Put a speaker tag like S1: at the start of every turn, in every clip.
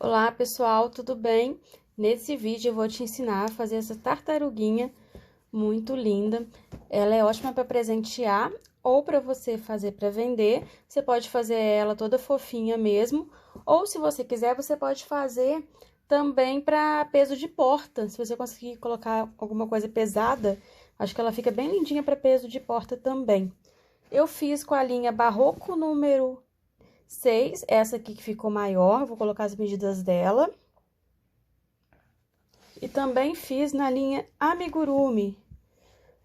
S1: Olá pessoal, tudo bem? Nesse vídeo eu vou te ensinar a fazer essa tartaruguinha muito linda. Ela é ótima para presentear ou para você fazer para vender. Você pode fazer ela toda fofinha mesmo, ou se você quiser, você pode fazer também para peso de porta. Se você conseguir colocar alguma coisa pesada, acho que ela fica bem lindinha para peso de porta também. Eu fiz com a linha Barroco número 6, essa aqui que ficou maior, vou colocar as medidas dela. E também fiz na linha Amigurumi,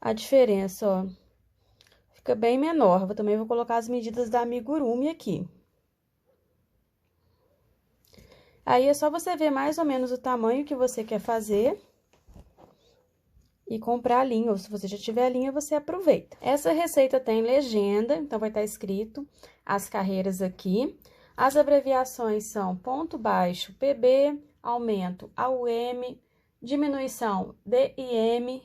S1: a diferença, ó, fica bem menor. Também vou colocar as medidas da Amigurumi aqui. Aí, é só você ver mais ou menos o tamanho que você quer fazer e comprar a linha, ou se você já tiver a linha, você aproveita. Essa receita tem legenda, então vai estar escrito as carreiras aqui. As abreviações são ponto baixo, PB, aumento, AUM, diminuição, DIM,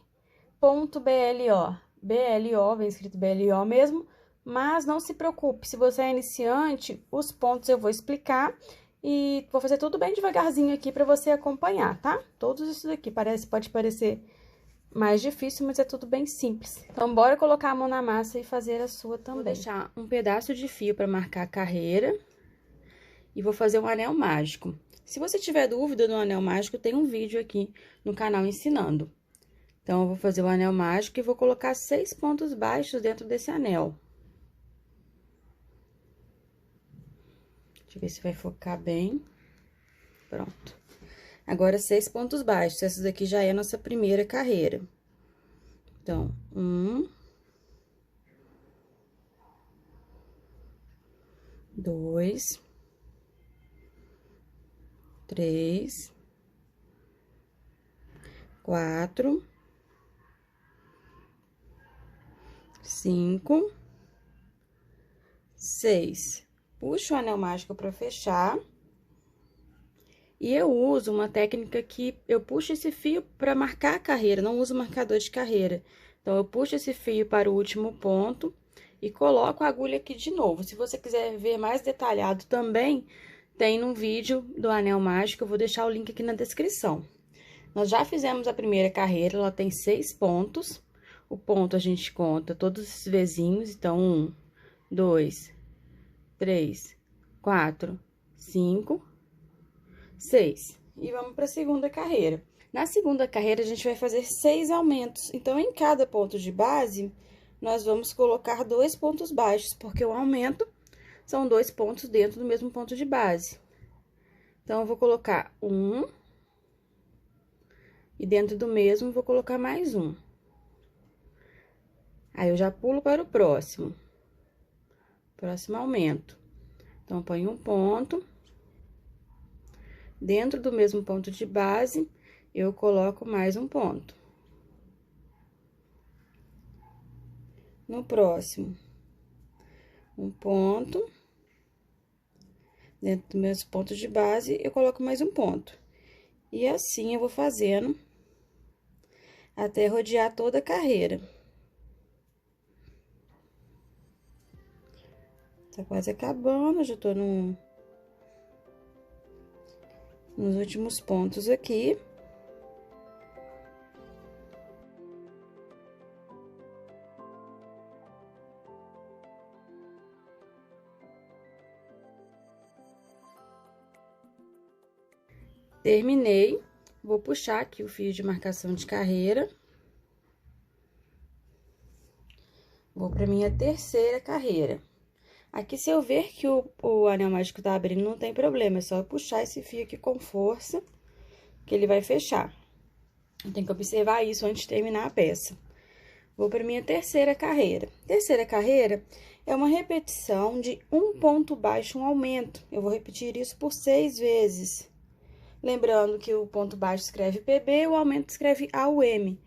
S1: ponto BLO. BLO, vem escrito BLO mesmo, mas não se preocupe, se você é iniciante, os pontos eu vou explicar e vou fazer tudo bem devagarzinho aqui para você acompanhar, tá? Todos isso daqui pode parecer mais difícil, mas é tudo bem simples. Então, bora colocar a mão na massa e fazer a sua também. Vou deixar um pedaço de fio para marcar a carreira e vou fazer um anel mágico. Se você tiver dúvida do anel mágico, tem um vídeo aqui no canal ensinando. Então, eu vou fazer o anel mágico e vou colocar 6 pontos baixos dentro desse anel. Deixa eu ver se vai focar bem. Pronto. Agora, 6 pontos baixos. Essa daqui já é a nossa primeira carreira. Então, 1, 2, 3, 4, 5, 6. Puxo o anel mágico para fechar. E eu uso uma técnica que eu puxo esse fio para marcar a carreira, não uso marcador de carreira. Então, eu puxo esse fio para o último ponto e coloco a agulha aqui de novo. Se você quiser ver mais detalhado também, tem no vídeo do anel mágico, eu vou deixar o link aqui na descrição. Nós já fizemos a primeira carreira, ela tem 6 pontos. O ponto a gente conta todos esses vizinhos, então, 1, 2, 3, 4, 5, 6. E vamos para a segunda carreira. Na segunda carreira, a gente vai fazer 6 aumentos. Então, em cada ponto de base, nós vamos colocar 2 pontos baixos, porque o aumento são 2 pontos dentro do mesmo ponto de base. Então, eu vou colocar 1, e dentro do mesmo, vou colocar mais 1. Aí, eu já pulo para o próximo aumento. Então, eu ponho um ponto. Dentro do mesmo ponto de base, eu coloco mais um ponto. No próximo, um ponto. Dentro do mesmo ponto de base, eu coloco mais um ponto. E assim, eu vou fazendo até rodear toda a carreira. Tá quase acabando, já tô nos últimos pontos aqui. Terminei, vou puxar aqui o fio de marcação de carreira. Vou pra minha terceira carreira. Aqui, se eu ver que o anel mágico tá abrindo, não tem problema, é só eu puxar esse fio aqui com força, que ele vai fechar. Eu tenho que observar isso antes de terminar a peça. Vou para minha terceira carreira. Terceira carreira é uma repetição de um ponto baixo, um aumento. Eu vou repetir isso por 6 vezes. Lembrando que o ponto baixo escreve PB, o aumento escreve AUM,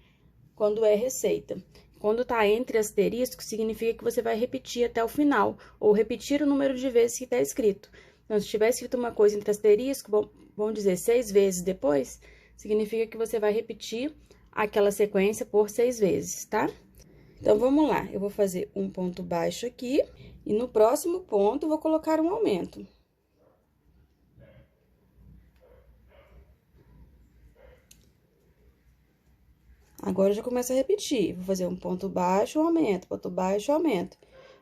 S1: quando é receita. Quando tá entre asteriscos, significa que você vai repetir até o final, ou repetir o número de vezes que tá escrito. Então, se tiver escrito uma coisa entre asterisco, vamos dizer 6 vezes depois, significa que você vai repetir aquela sequência por 6 vezes, tá? Então, vamos lá. Eu vou fazer um ponto baixo aqui, e no próximo ponto, vou colocar um aumento. Agora, eu já começo a repetir. Vou fazer um ponto baixo, aumento, ponto baixo, aumento.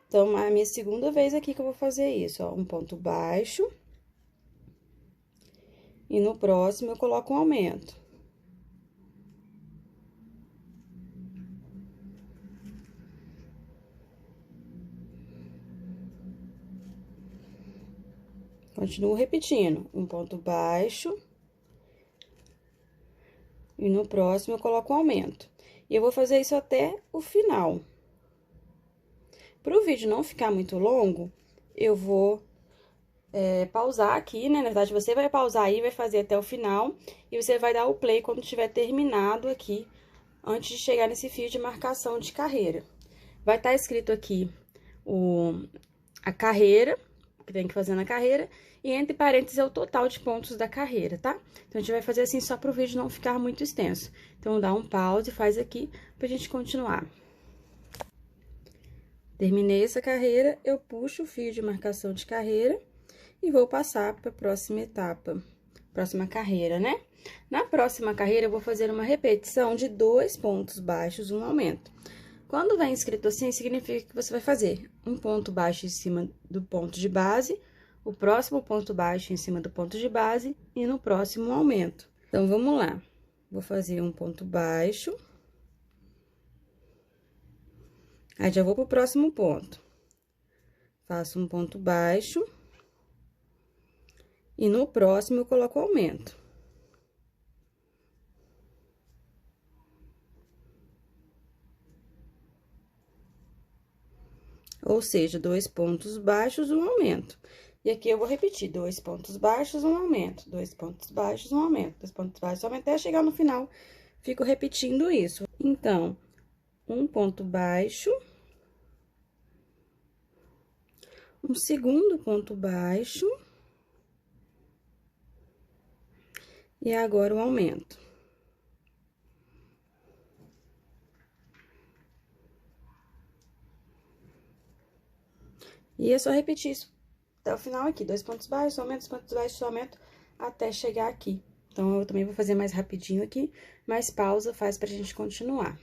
S1: Então, a minha segunda vez aqui que eu vou fazer isso, ó. Um ponto baixo. E no próximo, eu coloco um aumento. Continuo repetindo. Um ponto baixo. E no próximo, eu coloco um aumento. E eu vou fazer isso até o final. Para o vídeo não ficar muito longo, eu vou pausar aqui, né? Na verdade, você vai pausar aí, vai fazer até o final. E você vai dar o play quando tiver terminado aqui, antes de chegar nesse fio de marcação de carreira. Vai estar escrito aqui a carreira, que tem que fazer na carreira, e entre parênteses é o total de pontos da carreira, tá? Então, a gente vai fazer assim só para o vídeo não ficar muito extenso. Então, dá um pause e faz aqui pra gente continuar. Terminei essa carreira, eu puxo o fio de marcação de carreira e vou passar para a próxima etapa, próxima carreira, né? Na próxima carreira, eu vou fazer uma repetição de 2 pontos baixos, um aumento. Quando vem escrito assim, significa que você vai fazer um ponto baixo em cima do ponto de base, o próximo ponto baixo em cima do ponto de base e no próximo um aumento. Então, vamos lá. Vou fazer um ponto baixo. Aí, já vou pro próximo ponto. Faço um ponto baixo. E no próximo, eu coloco aumento. Ou seja, 2 pontos baixos, um aumento. E aqui, eu vou repetir, 2 pontos baixos, um aumento. 2 pontos baixos, um aumento. 2 pontos baixos, um aumento, até chegar no final, fico repetindo isso. Então, um ponto baixo. Um segundo ponto baixo. E agora, o aumento. E é só repetir isso até o final aqui. 2 pontos baixos, aumento, 2 pontos baixos, aumento, até chegar aqui. Então, eu também vou fazer mais rapidinho aqui, mas pausa faz pra gente continuar.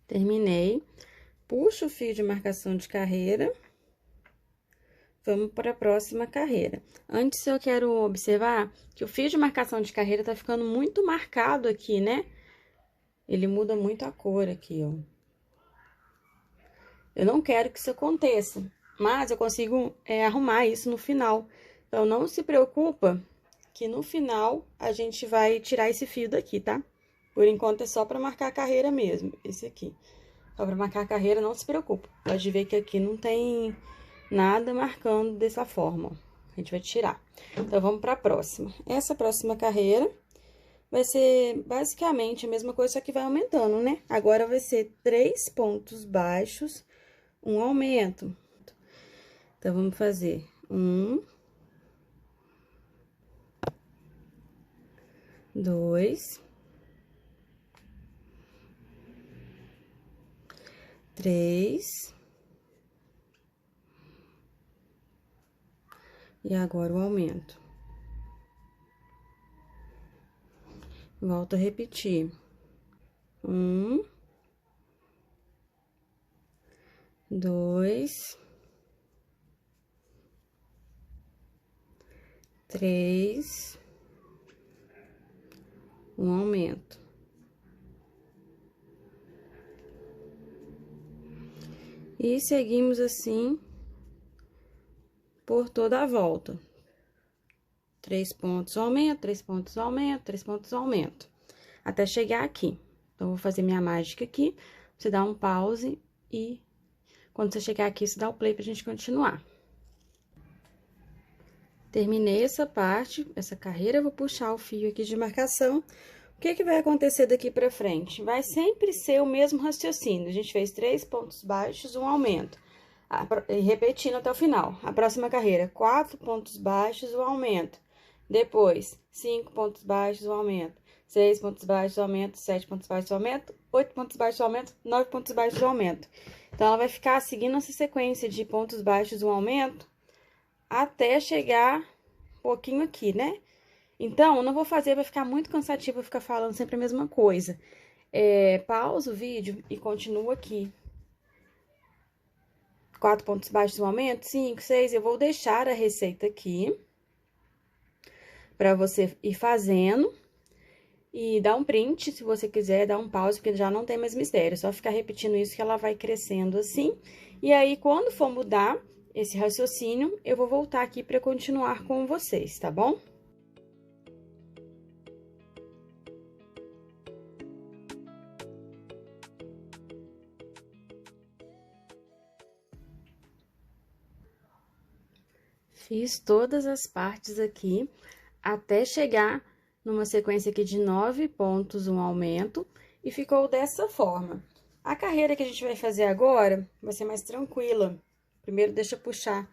S1: Terminei. Puxo o fio de marcação de carreira. Vamos para a próxima carreira. Antes, eu quero observar que o fio de marcação de carreira tá ficando muito marcado aqui, né? Ele muda muito a cor aqui, ó. Eu não quero que isso aconteça, mas eu consigo arrumar isso no final. Então, não se preocupa que no final a gente vai tirar esse fio daqui, tá? Por enquanto, é só para marcar a carreira mesmo, esse aqui. Só para marcar a carreira, não se preocupa. Pode ver que aqui não tem nada marcando dessa forma, ó. A gente vai tirar. Então, vamos para a próxima. Essa próxima carreira vai ser basicamente a mesma coisa, só que vai aumentando, né? Agora, vai ser 3 pontos baixos, um aumento. Então, vamos fazer 1, 2, 3. E agora, o aumento. Volto a repetir. 1, 2, 3, um aumento. E seguimos assim por toda a volta. 3 pontos, aumento, 3 pontos, aumento, 3 pontos, aumento. Até chegar aqui. Então, vou fazer minha mágica aqui. Você dá um pause e quando você chegar aqui, você dá o play pra gente continuar. Terminei essa parte, essa carreira, eu vou puxar o fio aqui de marcação. O que vai acontecer daqui pra frente? Vai sempre ser o mesmo raciocínio. A gente fez 3 pontos baixos, um aumento. E repetindo até o final. A próxima carreira, 4 pontos baixos, um aumento. Depois, 5 pontos baixos, um aumento. 6 pontos baixos, um aumento. 7 pontos baixos, um aumento. 8 pontos baixos, um aumento. 9 pontos baixos, um aumento. Então, ela vai ficar seguindo essa sequência de pontos baixos, um aumento, até chegar um pouquinho aqui, né? Então, eu não vou fazer, vai ficar muito cansativo eu ficar falando sempre a mesma coisa. Pausa o vídeo e continua aqui. 4 pontos baixos no aumento, 5, 6, eu vou deixar a receita aqui para você ir fazendo e dar um print, se você quiser, dar um pause, porque já não tem mais mistério, é só ficar repetindo isso que ela vai crescendo assim. E aí, quando for mudar esse raciocínio, eu vou voltar aqui para continuar com vocês, tá bom? Fiz todas as partes aqui, até chegar numa sequência aqui de 9 pontos, um aumento, e ficou dessa forma. A carreira que a gente vai fazer agora vai ser mais tranquila. Primeiro, deixa eu puxar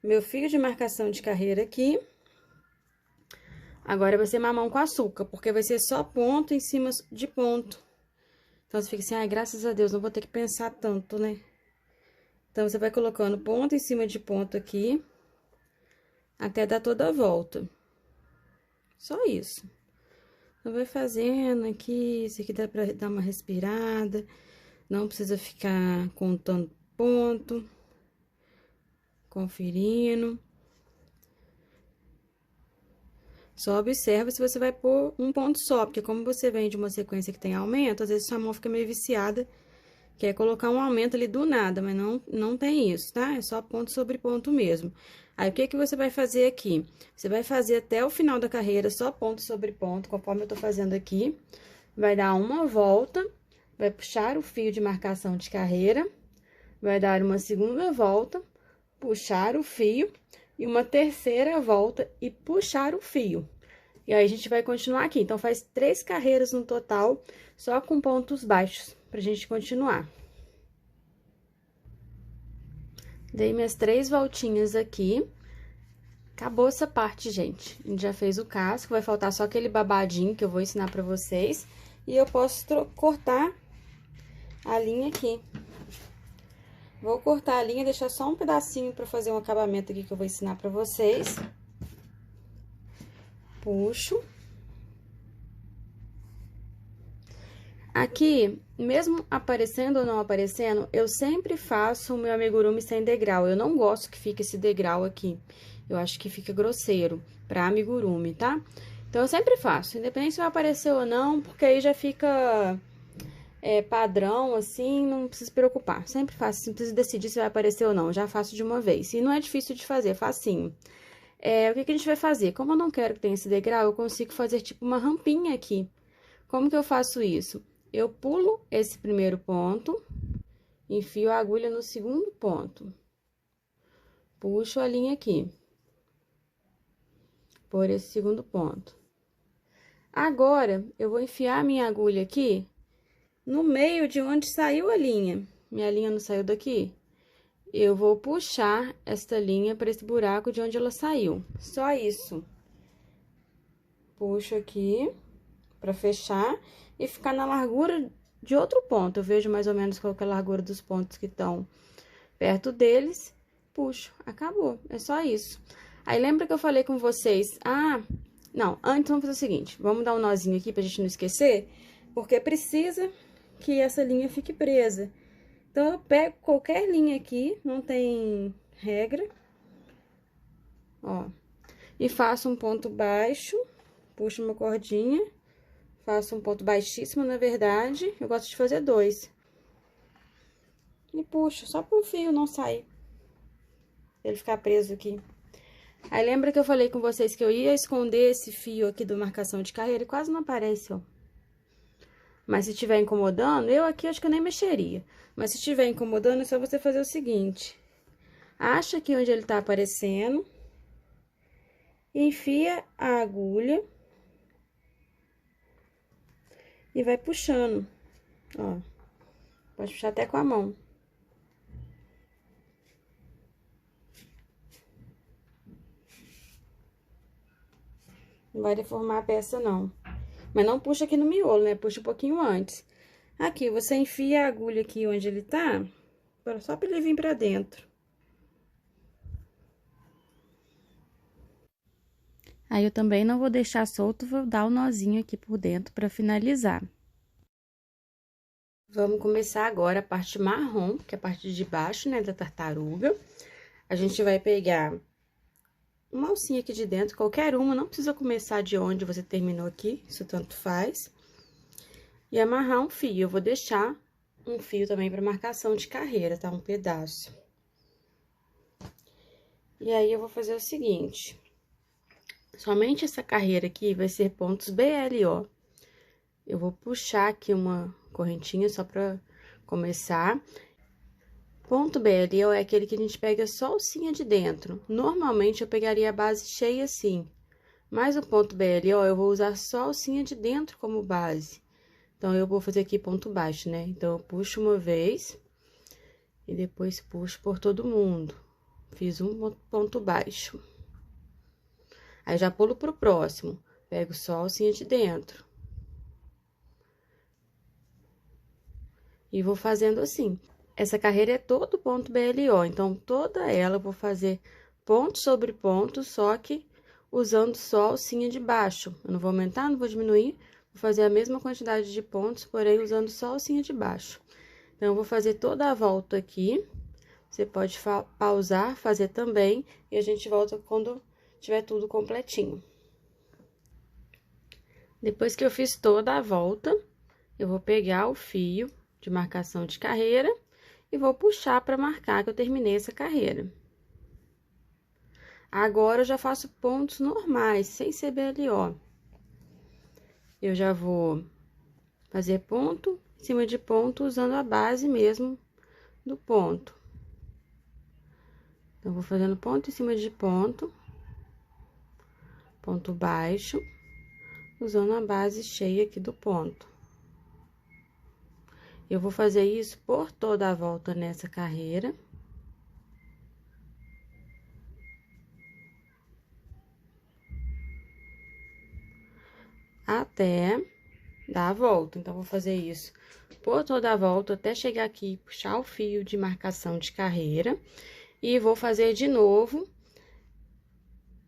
S1: meu fio de marcação de carreira aqui. Agora, vai ser mamão com açúcar, porque vai ser só ponto em cima de ponto. Então, você fica assim, ai, graças a Deus, não vou ter que pensar tanto, né? Então, você vai colocando ponto em cima de ponto aqui, até dar toda a volta. Só isso. Então, vai fazendo aqui, isso aqui dá pra dar uma respirada, não precisa ficar contando ponto, conferindo. Só observa se você vai pôr um ponto só, porque como você vem de uma sequência que tem aumento, às vezes sua mão fica meio viciada, quer colocar um aumento ali do nada, mas não tem isso, tá? É só ponto sobre ponto mesmo. Aí, o que que você vai fazer aqui? Você vai fazer até o final da carreira só ponto sobre ponto, conforme eu tô fazendo aqui. Vai dar uma volta, vai puxar o fio de marcação de carreira, vai dar uma segunda volta, puxar o fio, e uma terceira volta e puxar o fio. E aí, a gente vai continuar aqui. Então, faz 3 carreiras no total, só com pontos baixos, pra gente continuar. Dei minhas 3 voltinhas aqui. Acabou essa parte, gente. A gente já fez o casco, vai faltar só aquele babadinho que eu vou ensinar pra vocês. E eu posso cortar a linha aqui. Vou cortar a linha, deixar só um pedacinho pra fazer um acabamento aqui que eu vou ensinar pra vocês. Puxo. Aqui, mesmo aparecendo ou não aparecendo, eu sempre faço o meu amigurumi sem degrau. Eu não gosto que fique esse degrau aqui. Eu acho que fica grosseiro pra amigurumi, tá? Então, eu sempre faço, independente se vai aparecer ou não, porque aí já fica padrão, assim, não precisa se preocupar. Sempre faço, não precisa decidir se vai aparecer ou não, já faço de uma vez. E não é difícil de fazer, é facinho. O que que a gente vai fazer? Como eu não quero que tenha esse degrau, eu consigo fazer tipo uma rampinha aqui. Como que eu faço isso? Eu pulo esse primeiro ponto, enfio a agulha no segundo ponto. Puxo a linha aqui. Por esse segundo ponto. Agora, eu vou enfiar a minha agulha aqui no meio de onde saiu a linha. Minha linha não saiu daqui? Eu vou puxar esta linha para esse buraco de onde ela saiu. Só isso. Puxo aqui para fechar e ficar na largura de outro ponto. Eu vejo mais ou menos qual que é a largura dos pontos que estão perto deles. Puxo, acabou. É só isso. Aí, lembra que eu falei com vocês? Não, antes vamos fazer o seguinte. Vamos dar um nozinho aqui pra gente não esquecer, porque precisa que essa linha fique presa. Então, eu pego qualquer linha aqui, não tem regra, ó, e faço um ponto baixo, puxo uma cordinha, faço um ponto baixíssimo, na verdade, eu gosto de fazer 2. E puxo, só pro fio não sair, ele ficar preso aqui. Aí, lembra que eu falei com vocês que eu ia esconder esse fio aqui do marcação de carreira e quase não aparece, ó. Mas se estiver incomodando, eu aqui acho que eu nem mexeria. Mas se estiver incomodando, é só você fazer o seguinte. Acha aqui onde ele tá aparecendo. Enfia a agulha. E vai puxando, ó. Pode puxar até com a mão. Não vai deformar a peça, não. Mas não puxa aqui no miolo, né? Puxa um pouquinho antes. Aqui, você enfia a agulha aqui onde ele tá, só pra ele vir pra dentro. Aí, eu também não vou deixar solto, vou dar o nozinho aqui por dentro pra finalizar. Vamos começar agora a parte marrom, que é a parte de baixo, né, da tartaruga. A gente vai pegar uma alcinha aqui de dentro, qualquer uma, não precisa começar de onde você terminou aqui, isso tanto faz. E amarrar um fio, eu vou deixar um fio também para marcação de carreira, tá? Um pedaço. E aí, eu vou fazer o seguinte, somente essa carreira aqui vai ser pontos BLO. Eu vou puxar aqui uma correntinha só pra começar. Ponto BLO é aquele que a gente pega só a alcinha de dentro. Normalmente, eu pegaria a base cheia assim. Mas o ponto BLO, eu vou usar só a alcinha de dentro como base. Então, eu vou fazer aqui ponto baixo, né? Então, eu puxo uma vez e depois puxo por todo mundo. Fiz um ponto baixo. Aí, já pulo pro próximo. Pego só a alcinha de dentro. E vou fazendo assim. Essa carreira é todo ponto BLO, então, toda ela eu vou fazer ponto sobre ponto, só que usando só a alcinha de baixo. Eu não vou aumentar, não vou diminuir, vou fazer a mesma quantidade de pontos, porém, usando só a alcinha de baixo. Então, eu vou fazer toda a volta aqui. Você pode pausar, fazer também, e a gente volta quando tiver tudo completinho. Depois que eu fiz toda a volta, eu vou pegar o fio de marcação de carreira e vou puxar para marcar que eu terminei essa carreira. Agora, eu já faço pontos normais, sem ser BLO. Eu já vou fazer ponto em cima de ponto, usando a base mesmo do ponto. Então, vou fazendo ponto em cima de ponto, ponto baixo, usando a base cheia aqui do ponto. Eu vou fazer isso por toda a volta nessa carreira. Até dar a volta. Então, vou fazer isso por toda a volta, até chegar aqui, puxar o fio de marcação de carreira. E vou fazer de novo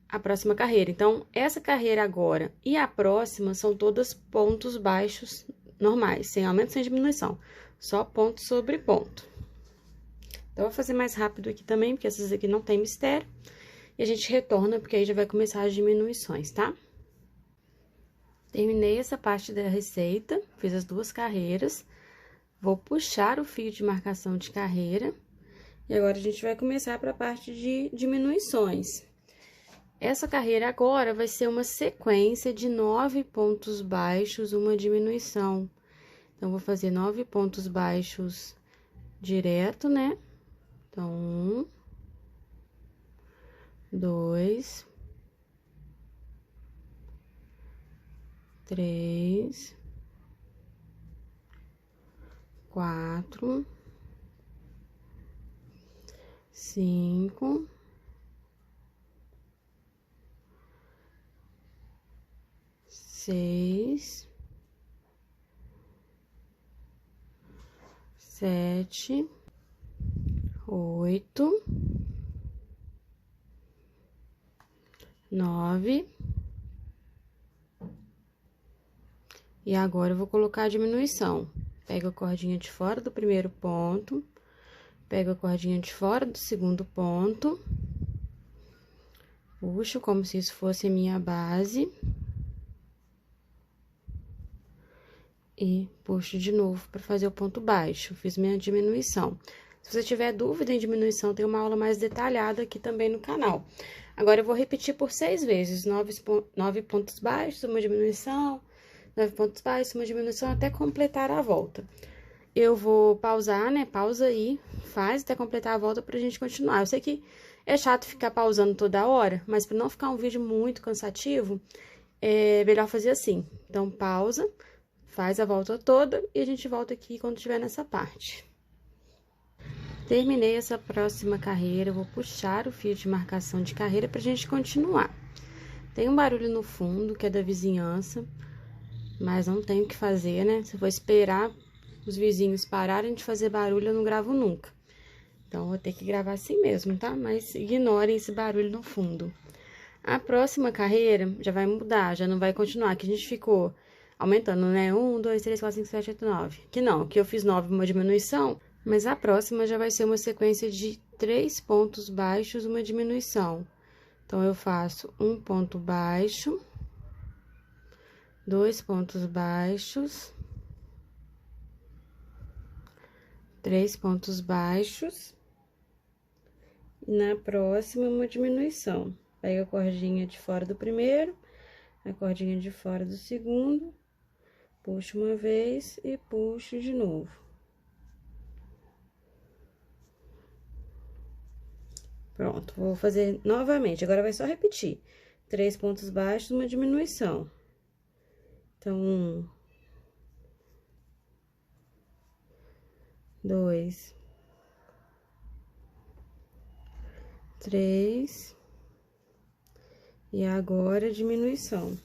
S1: a próxima carreira. Então, essa carreira agora e a próxima são todas pontos baixos normais, sem aumento, sem diminuição. Só ponto sobre ponto. Então, eu vou fazer mais rápido aqui também, porque essas aqui não tem mistério. E a gente retorna, porque aí já vai começar as diminuições, tá? Terminei essa parte da receita, fiz as duas carreiras. Vou puxar o fio de marcação de carreira. E agora, a gente vai começar para a parte de diminuições. Essa carreira agora vai ser uma sequência de 9 pontos baixos, uma diminuição. Então, vou fazer 9 pontos baixos direto, né? Então, 1, 2, 3, 4, 5, 6, 7, 8, 9. E agora, eu vou colocar a diminuição. Pego a cordinha de fora do primeiro ponto, pego a cordinha de fora do segundo ponto, puxo como se isso fosse a minha base. E puxo de novo para fazer o ponto baixo, fiz minha diminuição. Se você tiver dúvida em diminuição, tem uma aula mais detalhada aqui também no canal. Agora, eu vou repetir por 6 vezes, 9 pontos baixos, uma diminuição, 9 pontos baixos, uma diminuição, até completar a volta. Eu vou pausar, né? Pausa aí, faz até completar a volta pra gente continuar. Eu sei que é chato ficar pausando toda hora, mas para não ficar um vídeo muito cansativo, é melhor fazer assim. Então, pausa, faz a volta toda e a gente volta aqui quando estiver nessa parte. Terminei essa próxima carreira, eu vou puxar o fio de marcação de carreira pra gente continuar. Tem um barulho no fundo, que é da vizinhança, mas não tem o que fazer, né? Se eu for esperar os vizinhos pararem de fazer barulho, eu não gravo nunca. Então, eu vou ter que gravar assim mesmo, tá? Mas ignorem esse barulho no fundo. A próxima carreira já vai mudar, já não vai continuar, que a gente ficou aumentando, né? 1, 2, 3, 4, 5, 7, 8, 9. Que não, que eu fiz 9 uma diminuição, mas a próxima já vai ser uma sequência de 3 pontos baixos, uma diminuição. Então, eu faço um ponto baixo, 2 pontos baixos, 3 pontos baixos, e na próxima, uma diminuição. Pego a cordinha de fora do primeiro, a cordinha de fora do segundo, puxo uma vez e puxo de novo. Pronto, vou fazer novamente, agora vai só repetir. 3 pontos baixos, uma diminuição. Então, 1, 2, 3, e agora diminuição.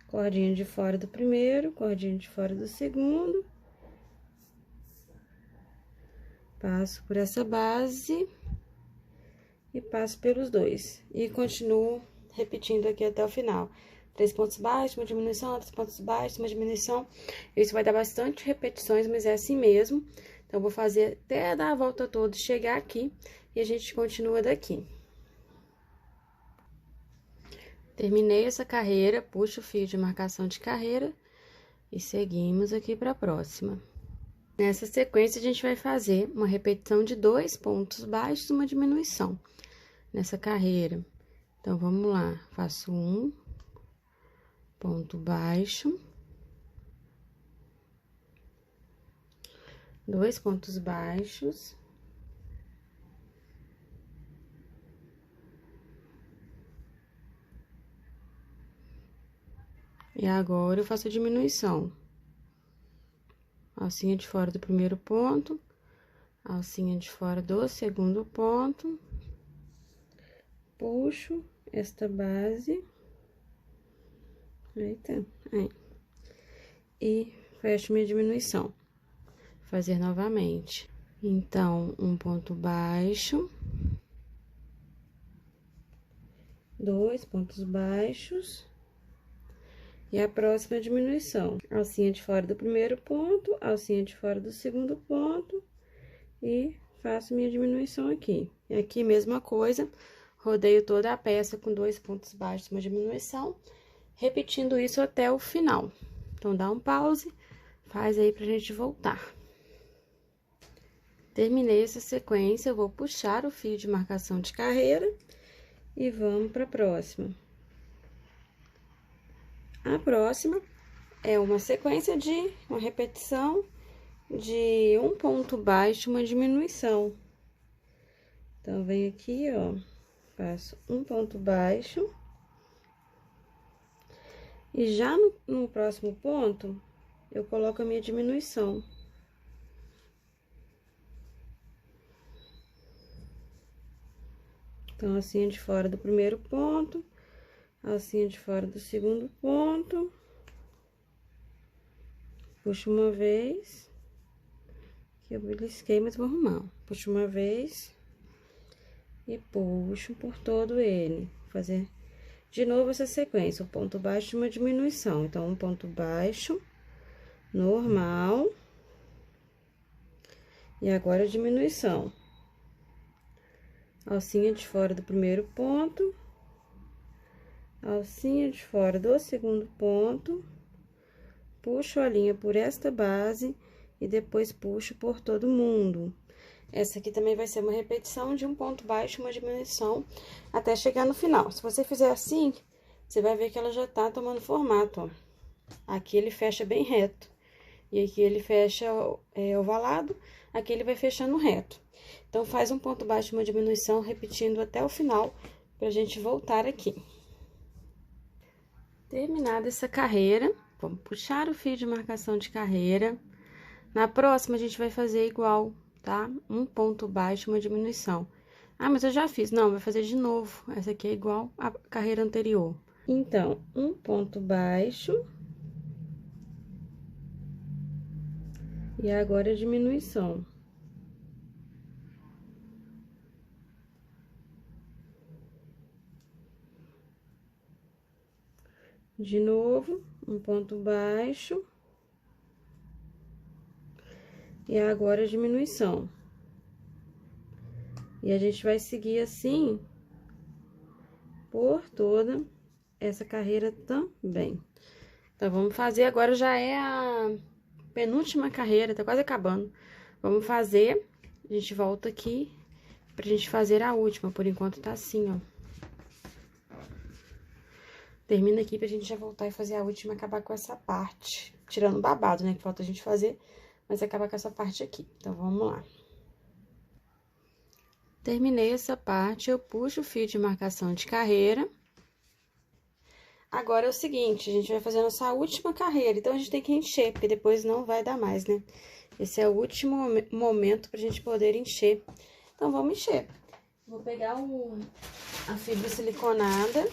S1: Cordinha de fora do primeiro, cordinha de fora do segundo. Passo por essa base e passo pelos dois. E continuo repetindo aqui até o final. 3 pontos baixos, uma diminuição, 3 pontos baixos, uma diminuição. Isso vai dar bastante repetições, mas é assim mesmo. Então, vou fazer até dar a volta toda e chegar aqui, e a gente continua daqui. Terminei essa carreira, puxo o fio de marcação de carreira e seguimos aqui para a próxima. Nessa sequência, a gente vai fazer uma repetição de 2 pontos baixos, uma diminuição nessa carreira. Então, vamos lá, faço um ponto baixo, 2 pontos baixos, e agora eu faço a diminuição. Alcinha de fora do primeiro ponto, alcinha de fora do segundo ponto, puxo esta base, eita, aí, e fecho minha diminuição. Fazer novamente. Então, um ponto baixo, 2 pontos baixos, e a próxima diminuição. Alcinha de fora do primeiro ponto, alcinha de fora do segundo ponto, e faço minha diminuição aqui. E aqui, mesma coisa, rodeio toda a peça com 2 pontos baixos, uma diminuição, repetindo isso até o final. Então, dá um pause, faz aí pra gente voltar. Terminei essa sequência, eu vou puxar o fio de marcação de carreira e vamos para a próxima. A próxima é uma sequência de uma repetição de um ponto baixo, uma diminuição. Então, venho aqui, ó, faço um ponto baixo. E já no próximo ponto, eu coloco a minha diminuição. Então, alcinha de fora do primeiro ponto, alcinha de fora do segundo ponto. Puxo uma vez, que eu belisquei, mas vou arrumar. Puxo uma vez e puxo por todo ele. Vou fazer de novo essa sequência, um ponto baixo e uma diminuição. Então, um ponto baixo, normal, e agora a diminuição. Alcinha de fora do primeiro ponto, alcinha de fora do segundo ponto, puxo a linha por esta base e depois puxo por todo mundo. Essa aqui também vai ser uma repetição de um ponto baixo, uma diminuição, até chegar no final. Se você fizer assim, você vai ver que ela já tá tomando formato, ó. Aqui ele fecha bem reto, e aqui ele fecha ovalado, aqui ele vai fechando reto. Então, faz um ponto baixo, uma diminuição, repetindo até o final, pra gente voltar aqui. Terminada essa carreira, vamos puxar o fio de marcação de carreira. Na próxima, a gente vai fazer igual, tá? Um ponto baixo, uma diminuição. Ah, mas eu já fiz. Não, vai fazer de novo. Essa aqui é igual à carreira anterior. Então, um ponto baixo. E agora a diminuição. De novo, um ponto baixo. E agora a diminuição. E a gente vai seguir assim por toda essa carreira também. Então, vamos fazer agora, já é a penúltima carreira, tá quase acabando. Vamos fazer, a gente volta aqui pra gente fazer a última, por enquanto tá assim, ó. Termina aqui pra gente já voltar e fazer a última, acabar com essa parte. Tirando o babado, né, que falta a gente fazer, mas acabar com essa parte aqui. Então, vamos lá. Terminei essa parte, eu puxo o fio de marcação de carreira. Agora é o seguinte, a gente vai fazer a nossa última carreira, então a gente tem que encher, porque depois não vai dar mais, né? Esse é o último momento pra gente poder encher. Então, vamos encher. Vou pegar a fibra siliconada.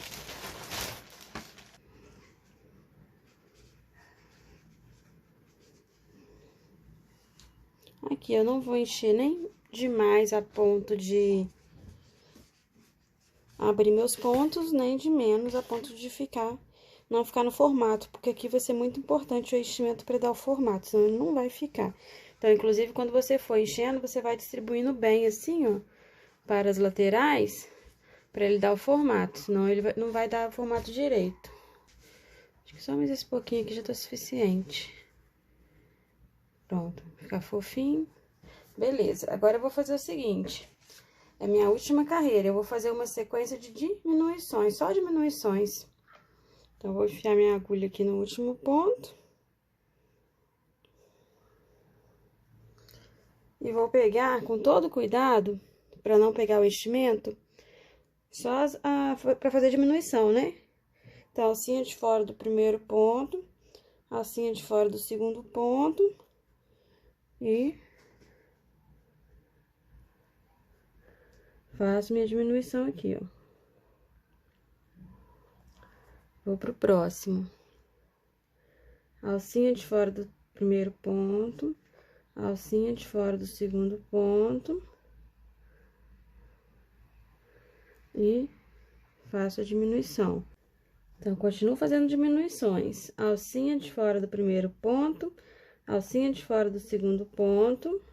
S1: Aqui, eu não vou encher nem demais a ponto de abrir meus pontos, nem de menos a ponto de não ficar no formato, porque aqui vai ser muito importante o enchimento para dar o formato, senão ele não vai ficar. Então, inclusive, quando você for enchendo, você vai distribuindo bem assim, ó, para as laterais, para ele dar o formato, senão ele não vai dar o formato direito. Acho que só mais esse pouquinho aqui já tá suficiente. Pronto, vai ficar fofinho. Beleza, agora eu vou fazer o seguinte, é minha última carreira, eu vou fazer uma sequência de diminuições, só diminuições. Então, eu vou enfiar minha agulha aqui no último ponto. E vou pegar com todo cuidado, para não pegar o enchimento, só para fazer diminuição, né? Então, alcinha de fora do primeiro ponto, alcinha de fora do segundo ponto e faço minha diminuição aqui, ó. Vou pro próximo. Alcinha de fora do primeiro ponto, alcinha de fora do segundo ponto e faço a diminuição. Então, continuo fazendo diminuições. Alcinha de fora do primeiro ponto, alcinha de fora do segundo ponto,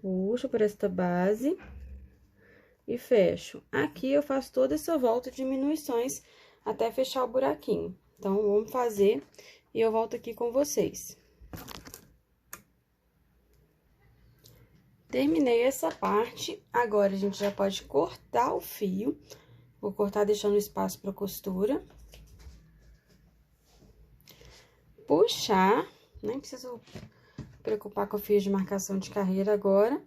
S1: puxo por esta base e fecho. Aqui, eu faço toda essa volta de diminuições até fechar o buraquinho. Então, vamos fazer e eu volto aqui com vocês. Terminei essa parte, agora a gente já pode cortar o fio. Vou cortar deixando espaço para costura. Puxar, nem preciso preocupar com o fio de marcação de carreira agora.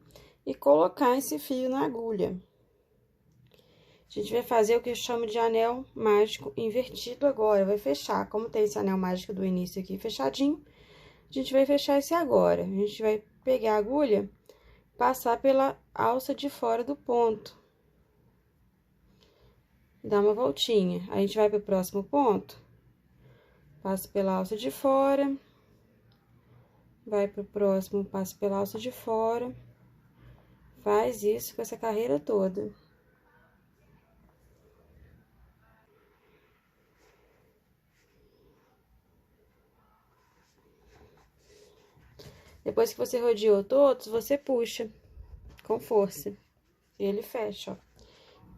S1: E colocar esse fio na agulha. A gente vai fazer o que eu chamo de anel mágico invertido agora, vai fechar. Como tem esse anel mágico do início aqui fechadinho, a gente vai fechar esse agora. A gente vai pegar a agulha, passar pela alça de fora do ponto. Dá uma voltinha. Aí, a gente vai pro próximo ponto, passa pela alça de fora, vai pro próximo, passa pela alça de fora. Faz isso com essa carreira toda. Depois que você rodeou todos, você puxa com força. E ele fecha, ó.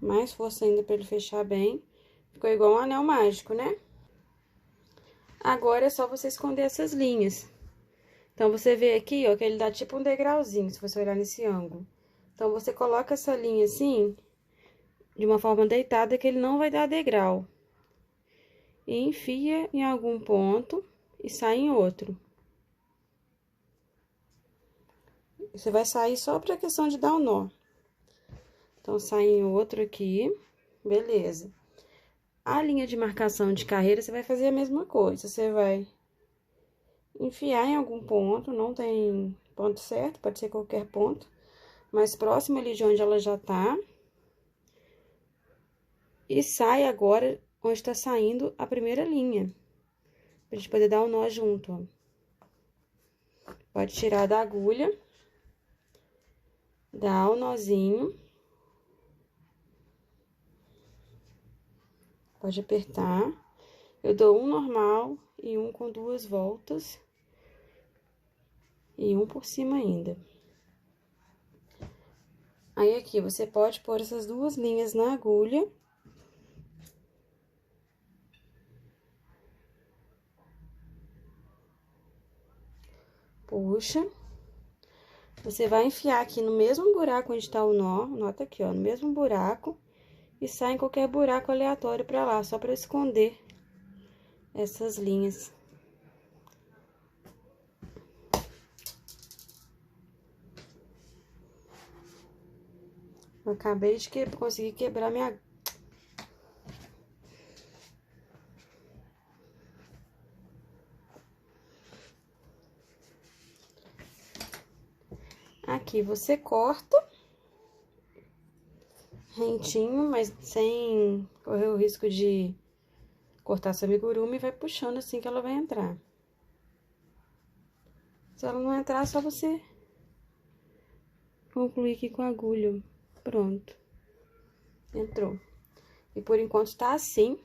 S1: Mais força ainda pra ele fechar bem. Ficou igual um anel mágico, né? Agora, é só você esconder essas linhas. Então, você vê aqui, ó, que ele dá tipo um degrauzinho, se você olhar nesse ângulo. Então, você coloca essa linha assim, de uma forma deitada, que ele não vai dar degrau. E enfia em algum ponto e sai em outro. Você vai sair só pra questão de dar o nó. Então, sai em outro aqui, beleza. A linha de marcação de carreira, você vai fazer a mesma coisa. Você vai enfiar em algum ponto, não tem ponto certo, pode ser qualquer ponto, mais próximo ali de onde ela já tá. E sai agora onde tá saindo a primeira linha, pra gente poder dar o nó junto, ó. Pode tirar da agulha, dar o nozinho. Pode apertar. Eu dou um normal e um com 2 voltas. E um por cima ainda. Aí, aqui, você pode pôr essas 2 linhas na agulha. Puxa. Você vai enfiar aqui no mesmo buraco onde tá o nó, nota aqui, ó, no mesmo buraco. E sai em qualquer buraco aleatório pra lá, só pra esconder essas linhas. Eu acabei de conseguir quebrar minha... Aqui você corta rentinho, mas sem correr o risco de cortar seu amigurumi, e vai puxando assim que ela vai entrar. Se ela não entrar, é só você concluir aqui com a agulha. Pronto. Entrou. E por enquanto tá assim,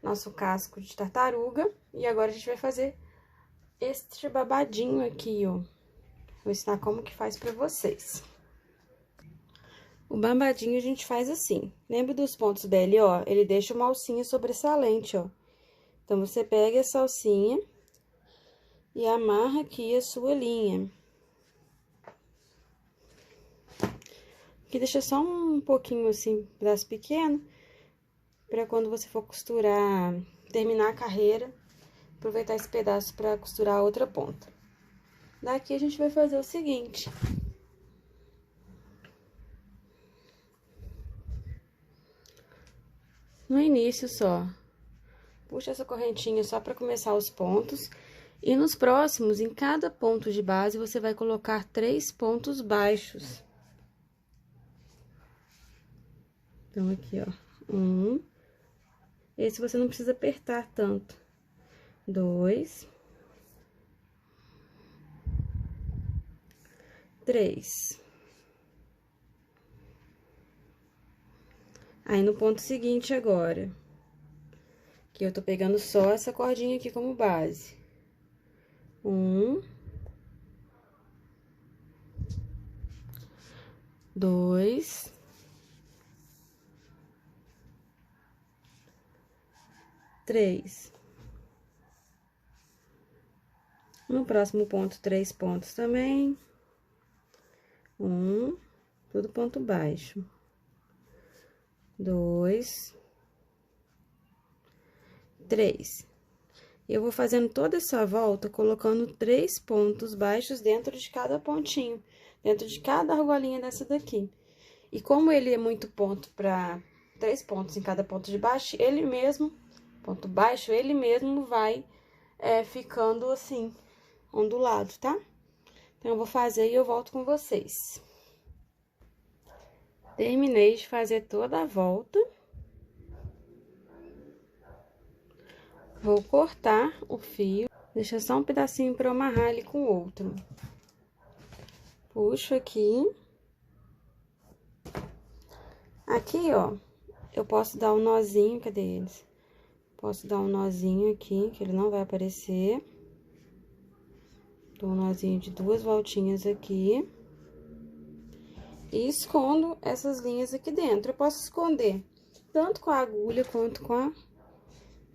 S1: nosso casco de tartaruga. E agora a gente vai fazer este babadinho aqui, ó. Vou ensinar como que faz pra vocês. O babadinho a gente faz assim. Lembra dos pontos BLO? Ele deixa uma alcinha sobressalente, ó. Então, você pega essa alcinha e amarra aqui a sua linha. Aqui deixa só um pouquinho assim, pedaço pequeno, pra quando você for costurar, terminar a carreira, aproveitar esse pedaço pra costurar a outra ponta. Daqui a gente vai fazer o seguinte. No início só, puxa essa correntinha só pra começar os pontos. E nos próximos, em cada ponto de base, você vai colocar 3 pontos baixos. Então, aqui, ó, 1. Esse você não precisa apertar tanto. 2. 3. Aí, no ponto seguinte agora, que eu tô pegando só essa cordinha aqui como base. 1. 2. 3. No próximo ponto, 3 pontos também. 1, tudo ponto baixo. 2, 3. Eu vou fazendo toda essa volta, colocando 3 pontos baixos dentro de cada pontinho, dentro de cada argolinha dessa daqui. E como ele é muito ponto pra 3 pontos em cada ponto de baixo, ele mesmo, ponto baixo, ele mesmo vai ficando assim, ondulado, tá? Então, eu vou fazer e eu volto com vocês. Terminei de fazer toda a volta. Vou cortar o fio, deixa só um pedacinho pra eu amarrar ele com o outro. Puxo aqui. Aqui, ó, eu posso dar um nozinho, cadê eles? Posso dar um nozinho aqui, que ele não vai aparecer. Dou um nozinho de 2 voltinhas aqui. E escondo essas linhas aqui dentro. Eu posso esconder tanto com a agulha, quanto com a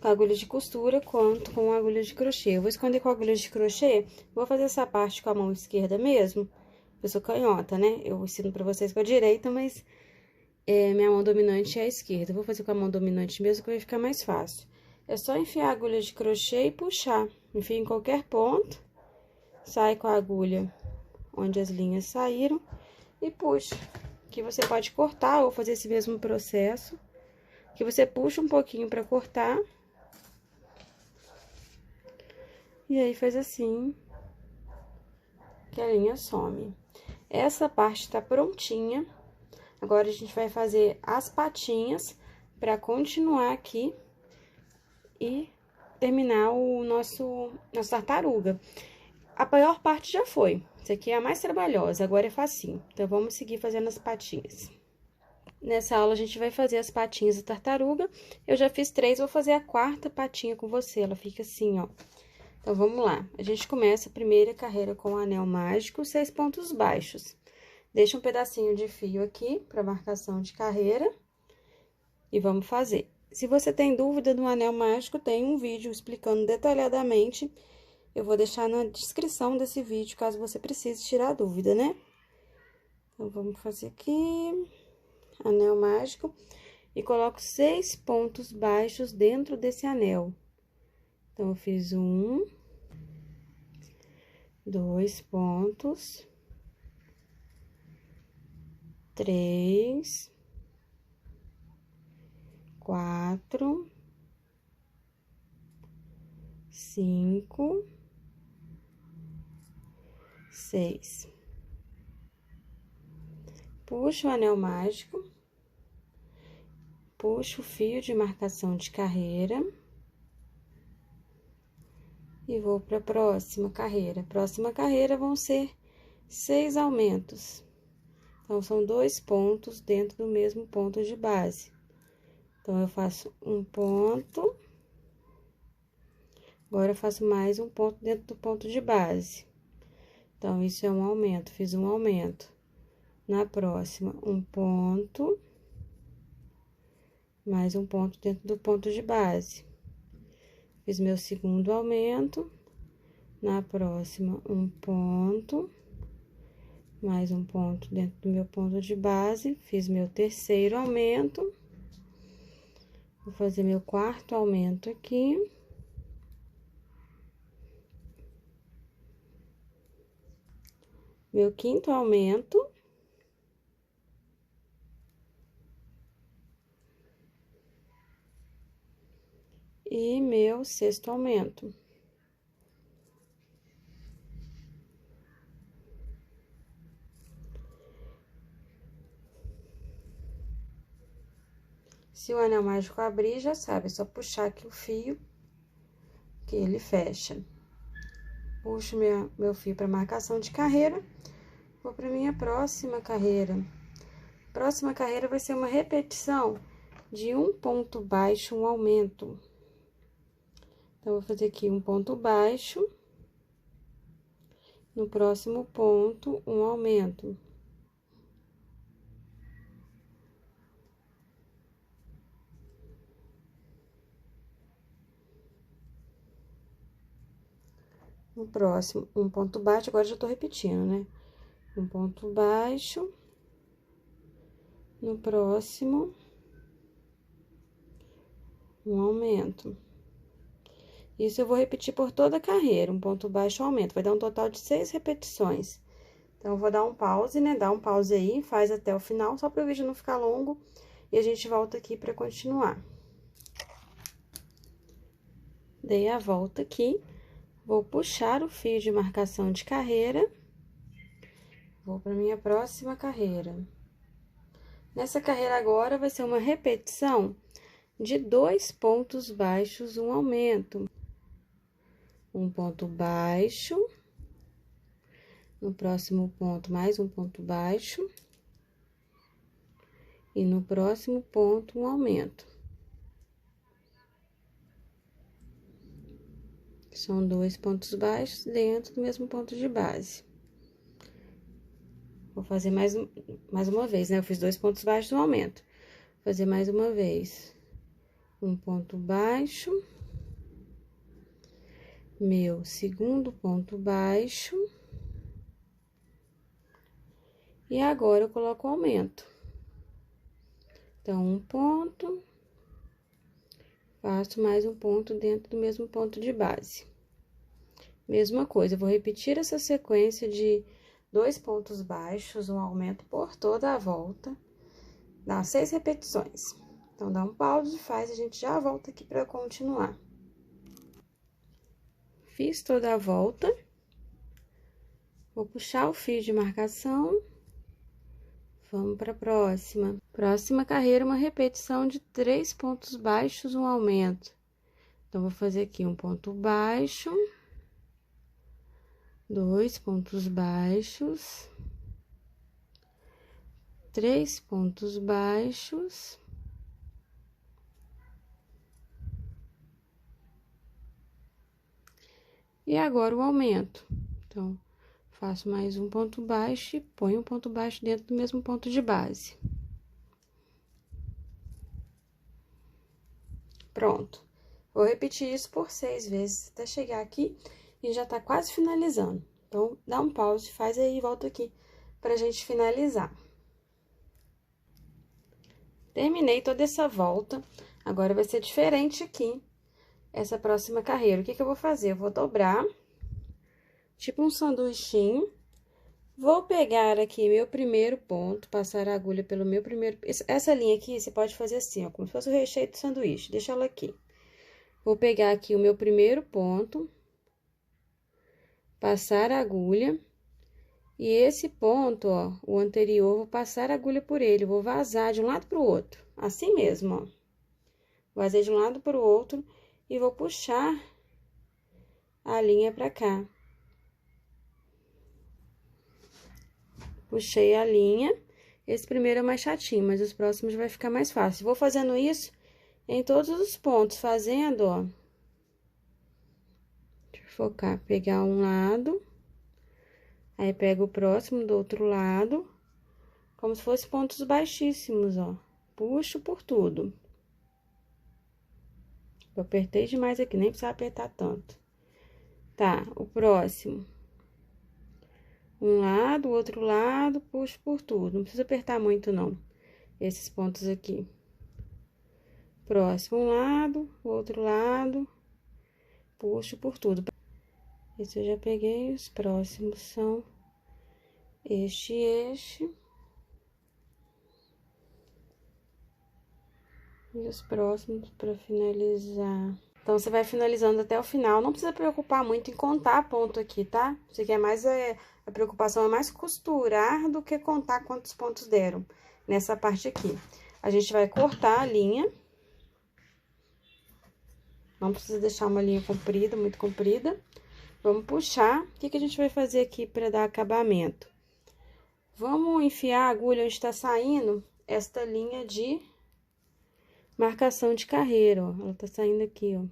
S1: agulha de costura, quanto com a agulha de crochê. Eu vou esconder com a agulha de crochê, vou fazer essa parte com a mão esquerda mesmo. Eu sou canhota, né? Eu ensino pra vocês com a direita, mas minha mão dominante é a esquerda. Eu vou fazer com a mão dominante mesmo, que vai ficar mais fácil. É só enfiar a agulha de crochê e puxar. Enfia em qualquer ponto, sai com a agulha onde as linhas saíram e puxa. Aqui você pode cortar ou fazer esse mesmo processo. Aqui você puxa um pouquinho pra cortar. E aí, faz assim, que a linha some. Essa parte tá prontinha. Agora, a gente vai fazer as patinhas pra continuar aqui e terminar o nossa tartaruga. A maior parte já foi. Isso aqui é a mais trabalhosa, agora é facinho. Então, vamos seguir fazendo as patinhas. Nessa aula, a gente vai fazer as patinhas da tartaruga. Eu já fiz 3, vou fazer a 4ª patinha com você. Ela fica assim, ó. Então, vamos lá. A gente começa a primeira carreira com o anel mágico, 6 pontos baixos. Deixa um pedacinho de fio aqui para marcação de carreira. E vamos fazer. Se você tem dúvida do anel mágico, tem um vídeo explicando detalhadamente. Eu vou deixar na descrição desse vídeo, caso você precise tirar dúvida, né? Então, vamos fazer aqui... anel mágico, e coloco 6 pontos baixos dentro desse anel. Então, eu fiz 1, 2 pontos, 3, 4, 5, 6. Puxo o anel mágico, puxo o fio de marcação de carreira e vou para a próxima carreira. Próxima carreira vão ser 6 aumentos. Então, são 2 pontos dentro do mesmo ponto de base. Então, eu faço um ponto, agora eu faço mais um ponto dentro do ponto de base. Então, isso é um aumento, fiz um aumento. Na próxima, um ponto, mais um ponto dentro do ponto de base. Fiz meu segundo aumento. Na próxima, um ponto, mais um ponto dentro do meu ponto de base. Fiz meu terceiro aumento. Vou fazer meu 4º aumento aqui. Meu 5º aumento. E meu 6º aumento. Se o anel mágico abrir, já sabe, é só puxar aqui o fio que ele fecha. Puxo meu fio para marcação de carreira, vou para minha próxima carreira. Próxima carreira vai ser uma repetição de um ponto baixo, um aumento. Então, vou fazer aqui um ponto baixo, no próximo ponto, um aumento. No próximo, um ponto baixo, agora já tô repetindo, né? Um ponto baixo. No próximo, um aumento. Isso eu vou repetir por toda a carreira, um ponto baixo, um aumento. Vai dar um total de 6 repetições. Então, eu vou dar um pause, né? Dá um pause aí, faz até o final, só para o vídeo não ficar longo. E a gente volta aqui para continuar. Dei a volta aqui, vou puxar o fio de marcação de carreira. Vou para minha próxima carreira. Nessa carreira agora, vai ser uma repetição de 2 pontos baixos, um aumento. Um ponto baixo. No próximo ponto, mais um ponto baixo. E no próximo ponto, um aumento. São 2 pontos baixos dentro do mesmo ponto de base. Vou fazer mais uma vez, né? Eu fiz 2 pontos baixos, um aumento. Vou fazer mais uma vez. Um ponto baixo. Meu segundo ponto baixo. E agora, eu coloco o aumento. Então, um ponto. Faço mais um ponto dentro do mesmo ponto de base. Mesma coisa, eu vou repetir essa sequência de 2 pontos baixos, um aumento por toda a volta. Dá 6 repetições. Então, dá um pause e faz, a gente já volta aqui para continuar. Fiz toda a volta. Vou puxar o fio de marcação. Vamos para a próxima. Próxima carreira, uma repetição de 3 pontos baixos, um aumento. Então, vou fazer aqui um ponto baixo, 2 pontos baixos, 3 pontos baixos. E agora o aumento. Então, faço mais um ponto baixo e ponho um ponto baixo dentro do mesmo ponto de base. Pronto. Vou repetir isso por 6 vezes, até chegar aqui e já tá quase finalizando. Então, dá um pause, faz aí e volta aqui pra gente finalizar. Terminei toda essa volta, agora vai ser diferente aqui, essa próxima carreira. O que que eu vou fazer? Eu vou dobrar, tipo um sanduichinho. Vou pegar aqui meu primeiro ponto, passar a agulha pelo meu primeiro... Essa linha aqui, você pode fazer assim, ó, como se fosse o recheio do sanduíche. Deixa ela aqui. Vou pegar aqui o meu primeiro ponto, passar a agulha. E esse ponto, ó, o anterior, vou passar a agulha por ele. Vou vazar de um lado pro outro. Assim mesmo, ó. Vazei de um lado pro outro e vou puxar a linha pra cá. Puxei a linha. Esse primeiro é mais chatinho, mas os próximos vai ficar mais fácil. Vou fazendo isso em todos os pontos, fazendo, ó. Deixa eu focar, pegar um lado, aí pego o próximo do outro lado, como se fosse pontos baixíssimos, ó. Puxo por tudo. Eu apertei demais aqui, nem precisa apertar tanto. Tá, o próximo. Um lado, o outro lado, puxo por tudo. Não precisa apertar muito, não. Esses pontos aqui. Próximo, um lado, o outro lado, puxo por tudo. Esse eu já peguei, os próximos são este e este. E os próximos para finalizar. Então, você vai finalizando até o final. Não precisa preocupar muito em contar ponto aqui, tá? Você quer mais, a preocupação é mais costurar do que contar quantos pontos deram nessa parte aqui. A gente vai cortar a linha. Não precisa deixar uma linha comprida, muito comprida. Vamos puxar. O que que a gente vai fazer aqui para dar acabamento? Vamos enfiar a agulha onde está saindo esta linha de marcação de carreira, ó. Ela tá saindo aqui, ó.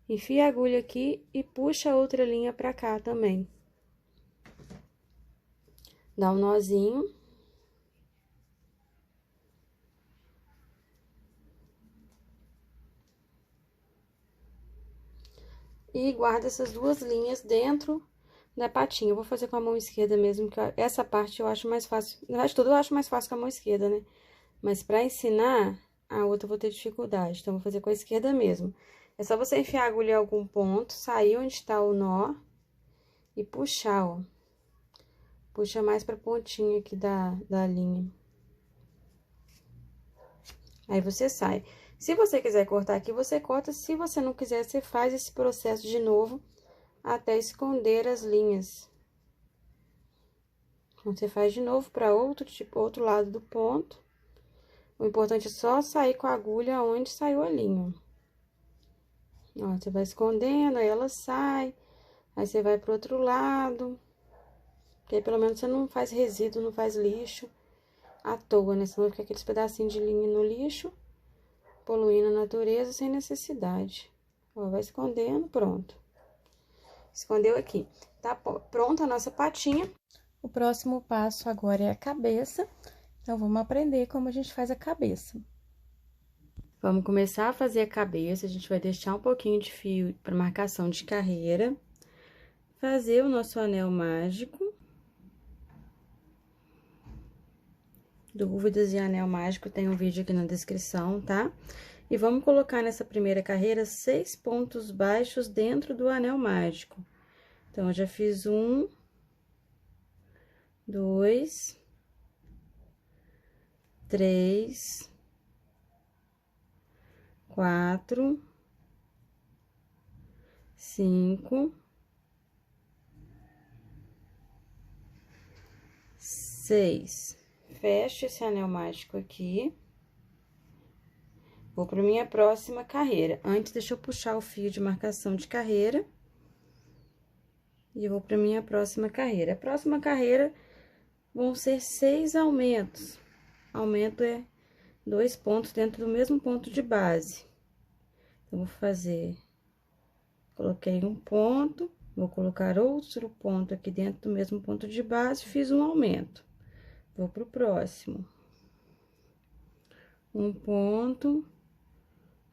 S1: Enfia a agulha aqui e puxa outra linha pra cá também. Dá um nozinho. E guarda essas duas linhas dentro da patinha. Eu vou fazer com a mão esquerda mesmo, que essa parte eu acho mais fácil. Na verdade, tudo eu acho mais fácil com a mão esquerda, né? Mas pra ensinar, a outra eu vou ter dificuldade. Então, eu vou fazer com a esquerda mesmo. É só você enfiar a agulha em algum ponto, sair onde tá o nó e puxar, ó. Puxa mais pra pontinha aqui da linha. Aí, você sai. Se você quiser cortar aqui, você corta. Se você não quiser, você faz esse processo de novo até esconder as linhas. Então, você faz de novo para outro lado do ponto. O importante é só sair com a agulha onde saiu a linha. Ó, você vai escondendo, aí ela sai. Aí, você vai pro outro lado. Porque aí, pelo menos, você não faz resíduo, não faz lixo à toa, né? Senão fica aqueles pedacinhos de linha no lixo, poluindo a natureza sem necessidade. Ó, vai escondendo, pronto. Escondeu aqui. Tá pronta a nossa patinha. O próximo passo agora é a cabeça. Então, vamos aprender como a gente faz a cabeça. Vamos começar a fazer a cabeça. A gente vai deixar um pouquinho de fio para marcação de carreira. Fazer o nosso anel mágico. Dúvidas e anel mágico, tem um vídeo aqui na descrição, tá? E vamos colocar nessa primeira carreira 6 pontos baixos dentro do anel mágico. Então, eu já fiz 1, 2, 3, 4, 5, 6. Fecho esse anel mágico aqui. Vou para minha próxima carreira. Antes, deixa eu puxar o fio de marcação de carreira. E eu vou para minha próxima carreira. A próxima carreira, vão ser 6 aumentos. Aumento é 2 pontos dentro do mesmo ponto de base. Então, vou fazer... Coloquei um ponto, vou colocar outro ponto aqui dentro do mesmo ponto de base, fiz um aumento. Vou pro próximo. Um ponto,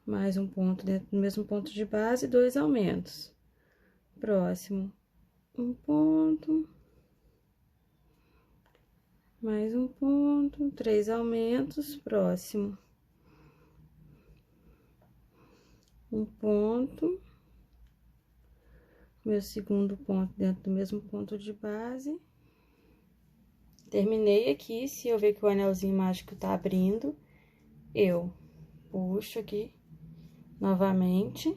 S1: mais um ponto dentro do mesmo ponto de base, 2 aumentos. Próximo, um ponto, mais um ponto, 3 aumentos. Próximo, um ponto, meu segundo ponto dentro do mesmo ponto de base. Terminei aqui. Se eu ver que o anelzinho mágico tá abrindo, eu puxo aqui novamente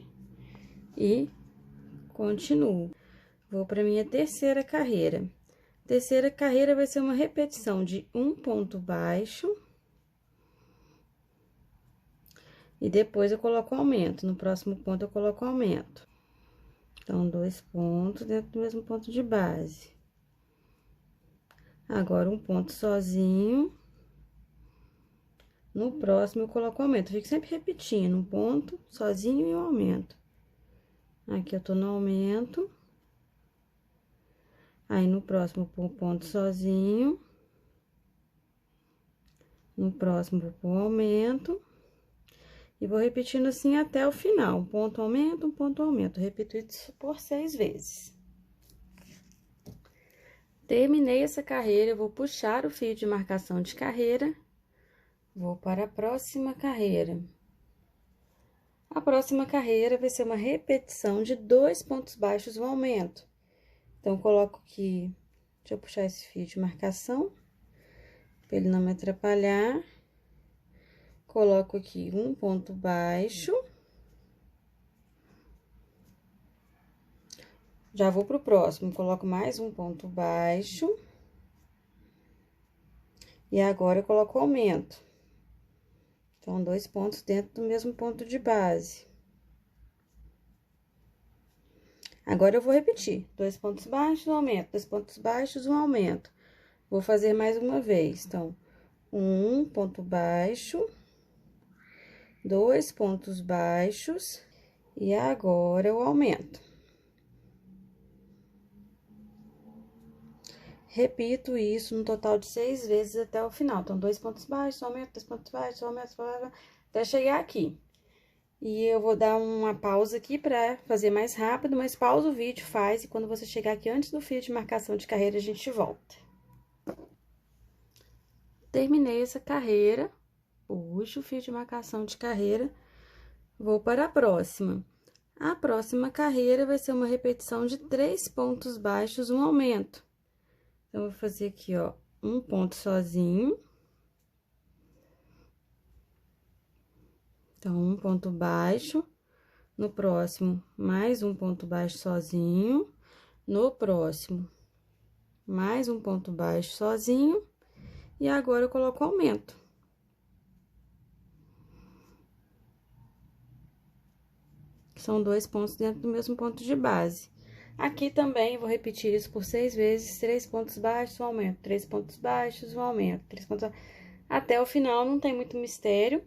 S1: e continuo. Vou para minha terceira carreira. Terceira carreira vai ser uma repetição de um ponto baixo. E depois eu coloco aumento. No próximo ponto eu coloco aumento. Então, 2 pontos dentro do mesmo ponto de base. Agora, um ponto sozinho. No próximo, eu coloco aumento. Fico sempre repetindo, um ponto sozinho e um aumento. Aqui, eu tô no aumento. Aí, no próximo, vou pôr um ponto sozinho. No próximo, vou pôr um aumento. E vou repetindo assim até o final. Um ponto, aumento, um ponto, aumento. Repito isso por 6 vezes. Terminei essa carreira, eu vou puxar o fio de marcação de carreira. Vou para a próxima carreira. A próxima carreira vai ser uma repetição de 2 pontos baixos, um aumento. Então, coloco aqui, deixa eu puxar esse fio de marcação, para ele não me atrapalhar. Coloco aqui um ponto baixo. Já vou pro próximo, coloco mais um ponto baixo. E agora, eu coloco aumento. Então, 2 pontos dentro do mesmo ponto de base. Agora, eu vou repetir. 2 pontos baixos, um aumento. 2 pontos baixos, um aumento. Vou fazer mais uma vez. Então, um ponto baixo, 2 pontos baixos, e agora eu aumento. Repito isso no total de 6 vezes até o final. Então, 2 pontos baixos, aumento, 2 pontos baixos, aumento, até chegar aqui. E eu vou dar uma pausa aqui pra fazer mais rápido, mas pausa o vídeo, faz, e quando você chegar aqui antes do fio de marcação de carreira, a gente volta. Terminei essa carreira, puxo o fio de marcação de carreira, vou para a próxima. A próxima carreira vai ser uma repetição de 3 pontos baixos, um aumento. Então, eu vou fazer aqui, ó, um ponto sozinho. Então, um ponto baixo. No próximo, mais um ponto baixo sozinho. No próximo, mais um ponto baixo sozinho. E agora, eu coloco aumento. São 2 pontos dentro do mesmo ponto de base. Aqui também, vou repetir isso por 6 vezes, 3 pontos baixos, um aumento, 3 pontos baixos, um aumento, 3 pontos... Até o final, não tem muito mistério.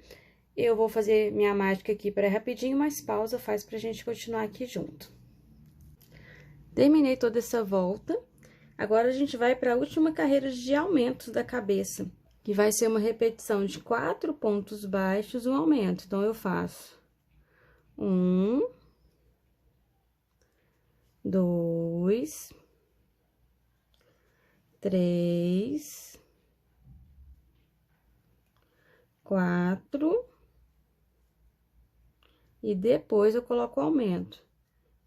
S1: Eu vou fazer minha mágica aqui para rapidinho, mas pausa faz pra gente continuar aqui junto. Terminei toda essa volta. Agora, a gente vai para a última carreira de aumentos da cabeça, que vai ser uma repetição de 4 pontos baixos, um aumento. Então, eu faço 1, 2, 3, 4, e depois eu coloco o aumento.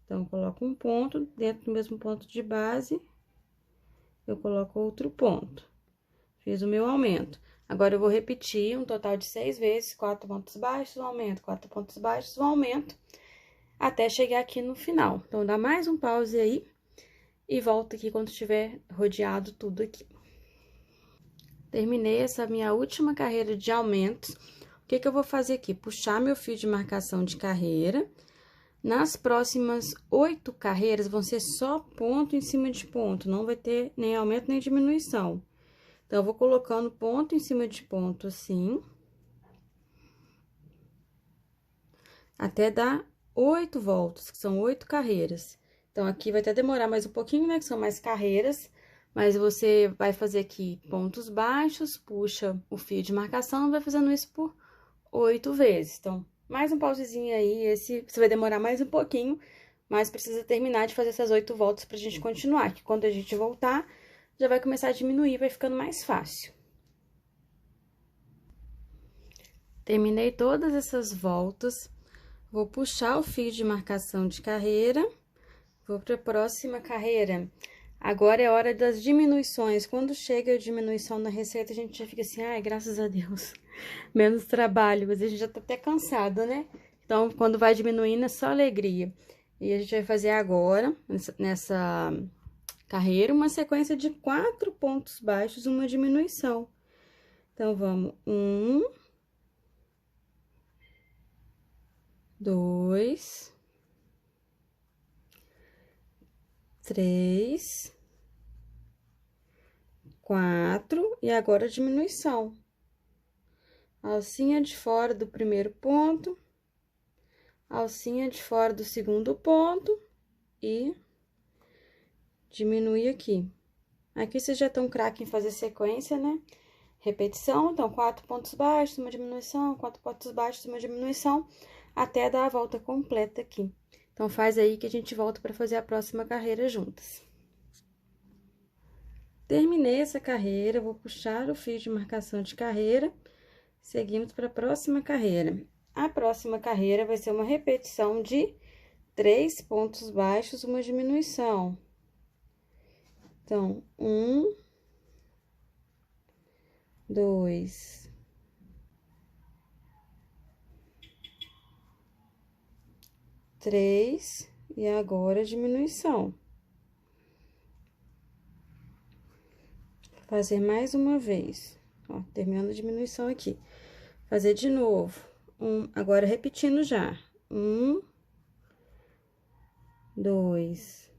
S1: Então, eu coloco um ponto dentro do mesmo ponto de base, eu coloco outro ponto. Fiz o meu aumento. Agora, eu vou repetir um total de 6 vezes, 4 pontos baixos, um aumento, 4 pontos baixos, um aumento, até chegar aqui no final. Então, dá mais um pause aí e volta aqui quando estiver rodeado tudo aqui. Terminei essa minha última carreira de aumentos. O que que eu vou fazer aqui? Puxar meu fio de marcação de carreira. Nas próximas 8 carreiras, vão ser só ponto em cima de ponto, não vai ter nem aumento nem diminuição. Então, eu vou colocando ponto em cima de ponto, assim. Até dar 8 voltas, que são 8 carreiras. Então, aqui vai até demorar mais um pouquinho, né, que são mais carreiras. Mas você vai fazer aqui pontos baixos, puxa o fio de marcação, vai fazendo isso por 8 vezes. Então, mais um pausezinho aí, esse você vai demorar mais um pouquinho, mas precisa terminar de fazer essas 8 voltas pra gente continuar, que quando a gente voltar, já vai começar a diminuir, vai ficando mais fácil. Terminei todas essas voltas, vou puxar o fio de marcação de carreira, vou para a próxima carreira. Agora é hora das diminuições. Quando chega a diminuição na receita, a gente já fica assim, ai, graças a Deus, menos trabalho, mas a gente já tá até cansado, né? Então, quando vai diminuindo, é só alegria. E a gente vai fazer agora, nessa carreira, uma sequência de 4 pontos baixos, uma diminuição. Então, vamos 1, 2, 3, 4, e agora a diminuição. Alcinha de fora do primeiro ponto, alcinha de fora do segundo ponto e diminuir aqui. Aqui vocês já estão craque em fazer sequência, né? Repetição, então, 4 pontos baixos, uma diminuição, 4 pontos baixos, uma diminuição, até dar a volta completa aqui. Então, faz aí que a gente volta para fazer a próxima carreira juntas. Terminei essa carreira, vou puxar o fio de marcação de carreira, seguimos para a próxima carreira. A próxima carreira vai ser uma repetição de 3 pontos baixos, uma diminuição. Então, 1, 2, 3, e agora a diminuição. Vou fazer mais uma vez, ó, terminando a diminuição aqui. Fazer de novo, agora repetindo já. 1, 2,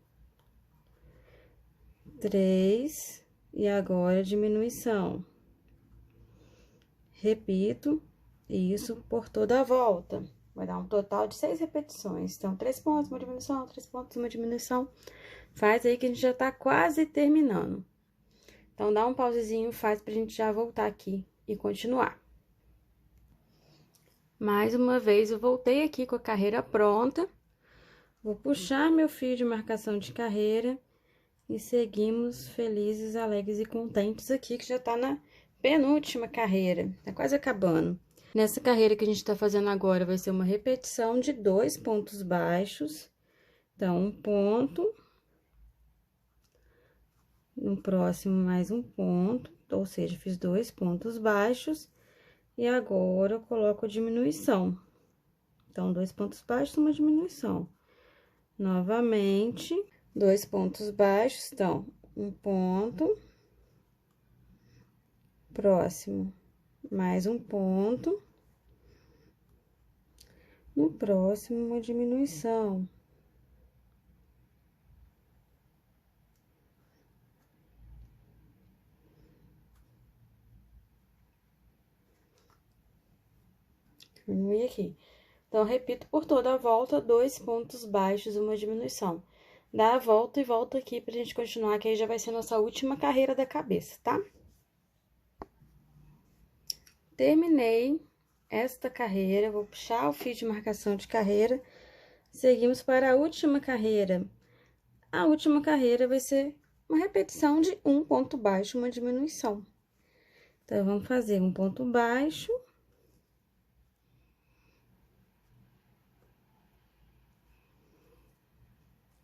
S1: 3, e agora a diminuição. Repito isso por toda a volta. Vai dar um total de 6 repetições. Então, 3 pontos, uma diminuição, 3 pontos, uma diminuição. Faz aí que a gente já tá quase terminando. Então, dá um pausezinho, faz pra gente já voltar aqui e continuar. Mais uma vez, eu voltei aqui com a carreira pronta. Vou puxar meu fio de marcação de carreira e seguimos felizes, alegres e contentes aqui, que já tá na penúltima carreira, tá quase acabando. Nessa carreira que a gente tá fazendo agora, vai ser uma repetição de 2 pontos baixos. Então, um ponto, no próximo mais um ponto, ou seja, fiz 2 pontos baixos, e agora eu coloco a diminuição. Então, 2 pontos baixos, uma diminuição. Novamente, 2 pontos baixos, então, um ponto, próximo, mais um ponto, no próximo, uma diminuição. Diminui aqui. Então, repito por toda a volta, 2 pontos baixos, uma diminuição. Dá a volta e volta aqui pra gente continuar, que aí já vai ser nossa última carreira da cabeça, tá? Terminei esta carreira, vou puxar o fio de marcação de carreira, seguimos para a última carreira. A última carreira vai ser uma repetição de um ponto baixo, uma diminuição. Então, vamos fazer um ponto baixo.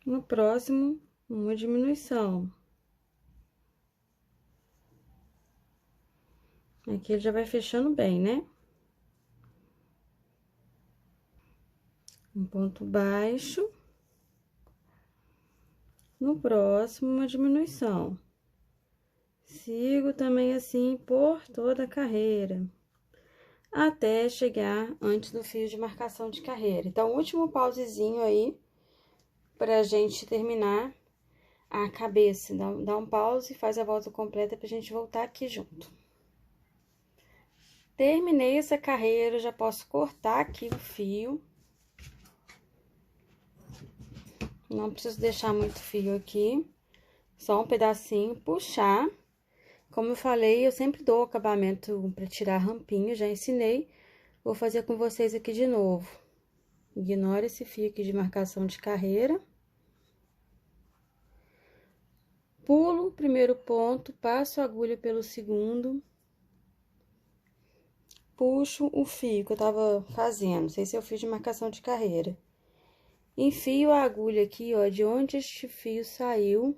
S1: No próximo, uma diminuição. Aqui ele já vai fechando bem, né? Um ponto baixo. No próximo, uma diminuição. Sigo também assim por toda a carreira, até chegar antes do fio de marcação de carreira. Então, último pausezinho aí, pra gente terminar a cabeça, dá um pause e faz a volta completa pra gente voltar aqui junto. Terminei essa carreira, já posso cortar aqui o fio. Não preciso deixar muito fio aqui, só um pedacinho, puxar. Como eu falei, eu sempre dou o acabamento pra tirar rampinha, já ensinei. Vou fazer com vocês aqui de novo. Ignora esse fio aqui de marcação de carreira. Pulo o primeiro ponto, passo a agulha pelo segundo. Puxo o fio que eu tava fazendo, não sei se é o fio de marcação de carreira. Enfio a agulha aqui, ó, de onde este fio saiu.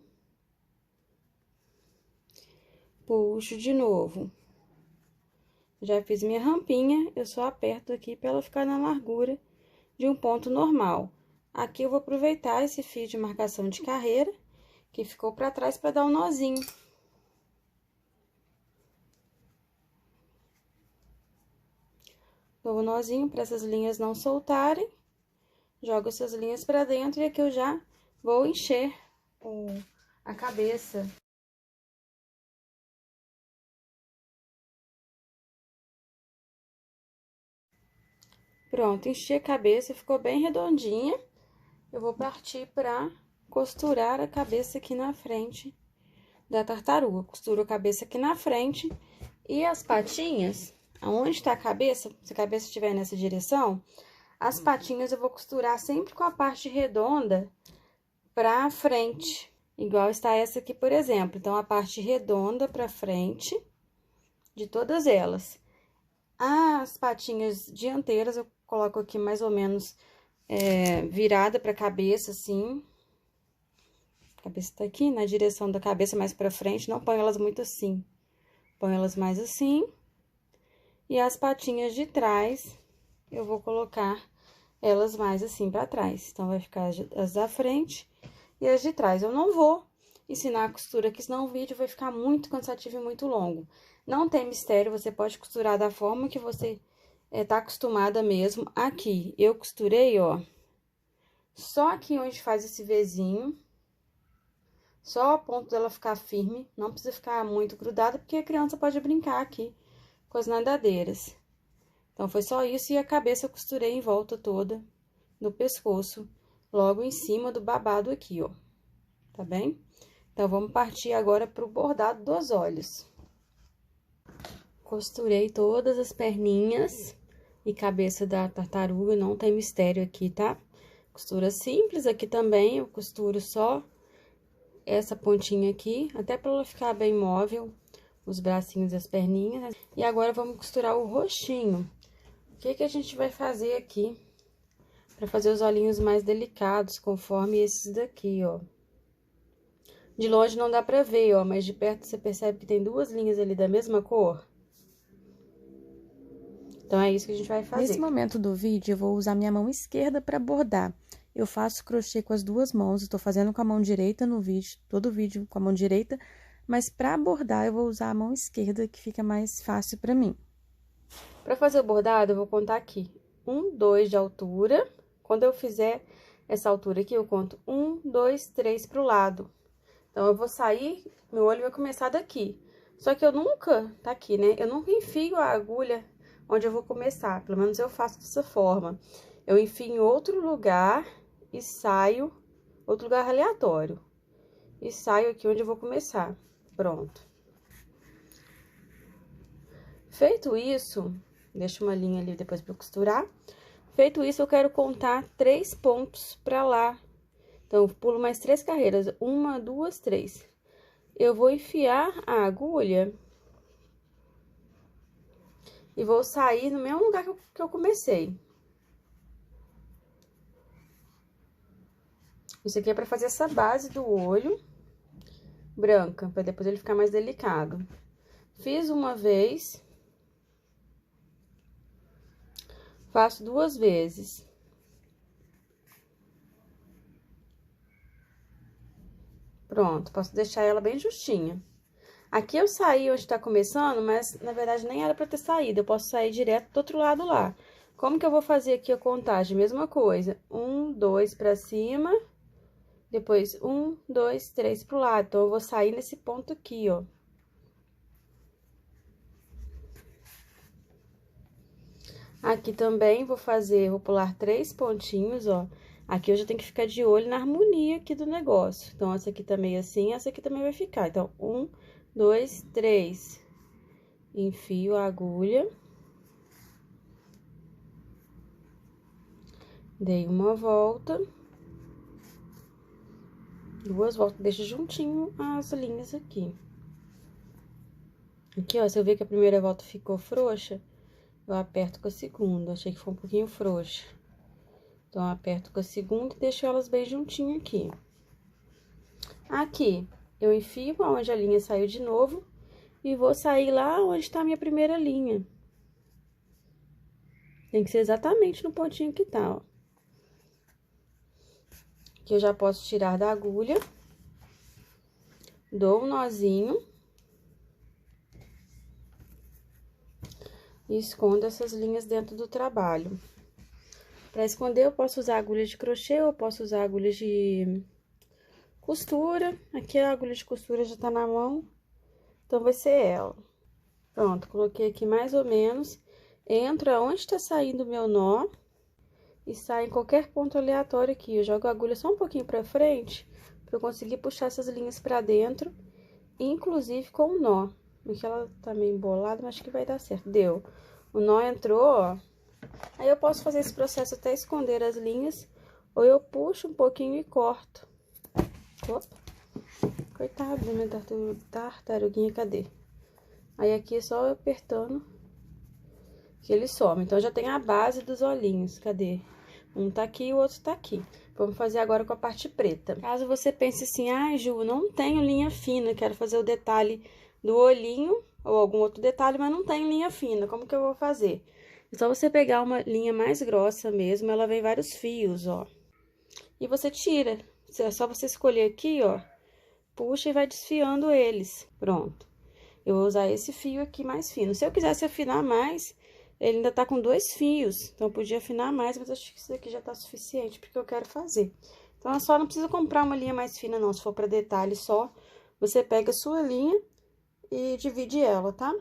S1: Puxo de novo. Já fiz minha rampinha, eu só aperto aqui pra ela ficar na largura de um ponto normal. Aqui eu vou aproveitar esse fio de marcação de carreira, que ficou pra trás, pra dar um nozinho. Dou um nozinho pra essas linhas não soltarem. Jogo essas linhas pra dentro e aqui eu já vou encher a cabeça. Pronto, enchi a cabeça, ficou bem redondinha. Eu vou partir pra costurar a cabeça aqui na frente da tartaruga. Costuro a cabeça aqui na frente e as patinhas, aonde tá a cabeça, se a cabeça estiver nessa direção, as patinhas eu vou costurar sempre com a parte redonda pra frente, igual está essa aqui, por exemplo. Então, a parte redonda pra frente de todas elas. As patinhas dianteiras eu coloco aqui mais ou menos virada pra cabeça, assim. A cabeça tá aqui na direção da cabeça, mais pra frente, não põe elas muito assim. Põe elas mais assim. E as patinhas de trás, eu vou colocar elas mais assim pra trás. Então, vai ficar as da frente e as de trás. Eu não vou ensinar a costura aqui, senão o vídeo vai ficar muito cansativo e muito longo. Não tem mistério, você pode costurar da forma que você tá acostumada mesmo. Aqui, eu costurei, ó, só aqui onde faz esse Vzinho, só a ponto dela ficar firme, não precisa ficar muito grudada, porque a criança pode brincar aqui com as nadadeiras. Então, foi só isso e a cabeça eu costurei em volta toda do pescoço, logo em cima do babado aqui, ó, tá bem? Então, vamos partir agora pro bordado dos olhos. Costurei todas as perninhas e cabeça da tartaruga, não tem mistério aqui, tá? Costura simples aqui também, eu costuro só essa pontinha aqui, até pra ela ficar bem móvel, os bracinhos e as perninhas. E agora, vamos costurar o rostinho. O que que a gente vai fazer aqui pra fazer os olhinhos mais delicados, conforme esses daqui, ó. De longe não dá pra ver, ó, mas de perto você percebe que tem duas linhas ali da mesma cor. Então, é isso que a gente vai fazer.
S2: Nesse momento do vídeo, eu vou usar minha mão esquerda para bordar. Eu faço crochê com as duas mãos, eu tô fazendo com a mão direita no vídeo, todo o vídeo com a mão direita, mas para bordar eu vou usar a mão esquerda, que fica mais fácil para mim.
S1: Para fazer o bordado, eu vou contar aqui 1, 2 de altura. Quando eu fizer essa altura aqui, eu conto 1, 2, 3 pro lado. Então, eu vou sair, meu olho vai começar daqui. Só que eu nunca, tá aqui, né? Eu nunca enfio a agulha onde eu vou começar, pelo menos eu faço dessa forma. Eu enfio em outro lugar e saio, outro lugar aleatório. E saio aqui onde eu vou começar. Pronto. Feito isso, deixa uma linha ali depois pra eu costurar. Feito isso, eu quero contar 3 pontos pra lá. Então, eu pulo mais 3 carreiras. 1, 2, 3. Eu vou enfiar a agulha e vou sair no mesmo lugar que eu comecei. Isso aqui é pra fazer essa base do olho branca, pra depois ele ficar mais delicado. Fiz uma vez. Faço 2 vezes. Pronto, posso deixar ela bem justinha. Aqui eu saí onde tá começando, mas na verdade nem era pra ter saído. Eu posso sair direto do outro lado lá. Como que eu vou fazer aqui a contagem? Mesma coisa. 1, 2 pra cima. Depois, 1, 2, 3 pro lado. Então, eu vou sair nesse ponto aqui, ó. Aqui também vou pular 3 pontinhos, ó. Aqui eu já tenho que ficar de olho na harmonia aqui do negócio. Então, essa aqui tá meio assim, essa aqui também vai ficar. Então, 1, 2, 3. Enfio a agulha. Dei uma volta. 2 voltas, deixo juntinho as linhas aqui. Aqui, ó, se eu ver que a primeira volta ficou frouxa, eu aperto com a segunda. Achei que foi um pouquinho frouxa. Então, eu aperto com a segunda e deixo elas bem juntinho aqui. Aqui, eu enfio onde a linha saiu de novo e vou sair lá onde tá a minha primeira linha. Tem que ser exatamente no pontinho que tá, ó. Aqui eu já posso tirar da agulha. Dou um nozinho. E escondo essas linhas dentro do trabalho. Para esconder, eu posso usar agulha de crochê ou posso usar agulha de costura. Aqui a agulha de costura já tá na mão, então vai ser ela. Pronto, coloquei aqui mais ou menos. Entro aonde tá saindo o meu nó e sai em qualquer ponto aleatório aqui. Eu jogo a agulha só um pouquinho pra frente, pra eu conseguir puxar essas linhas pra dentro, inclusive com o nó. Aqui ela tá meio embolada, mas acho que vai dar certo. Deu. O nó entrou, ó. Aí eu posso fazer esse processo até esconder as linhas, ou eu puxo um pouquinho e corto. Opa. Coitado da minha tartaruguinha, cadê? Aí aqui é só apertando que ele some. Então, já tem a base dos olhinhos, cadê? Um tá aqui e o outro tá aqui. Vamos fazer agora com a parte preta. Caso você pense assim, ai, Ju, não tenho linha fina, quero fazer o detalhe do olhinho ou algum outro detalhe, mas não tenho linha fina, como que eu vou fazer? É só você pegar uma linha mais grossa mesmo, ela vem vários fios, ó. E você tira. É só você escolher aqui, ó, puxa e vai desfiando eles. Pronto. Eu vou usar esse fio aqui mais fino. Se eu quisesse afinar mais, ele ainda tá com 2 fios. Então, eu podia afinar mais, mas acho que isso aqui já tá suficiente porque eu quero fazer. Então, eu só não precisa comprar uma linha mais fina, não. Se for pra detalhe só, você pega a sua linha e divide ela, tá?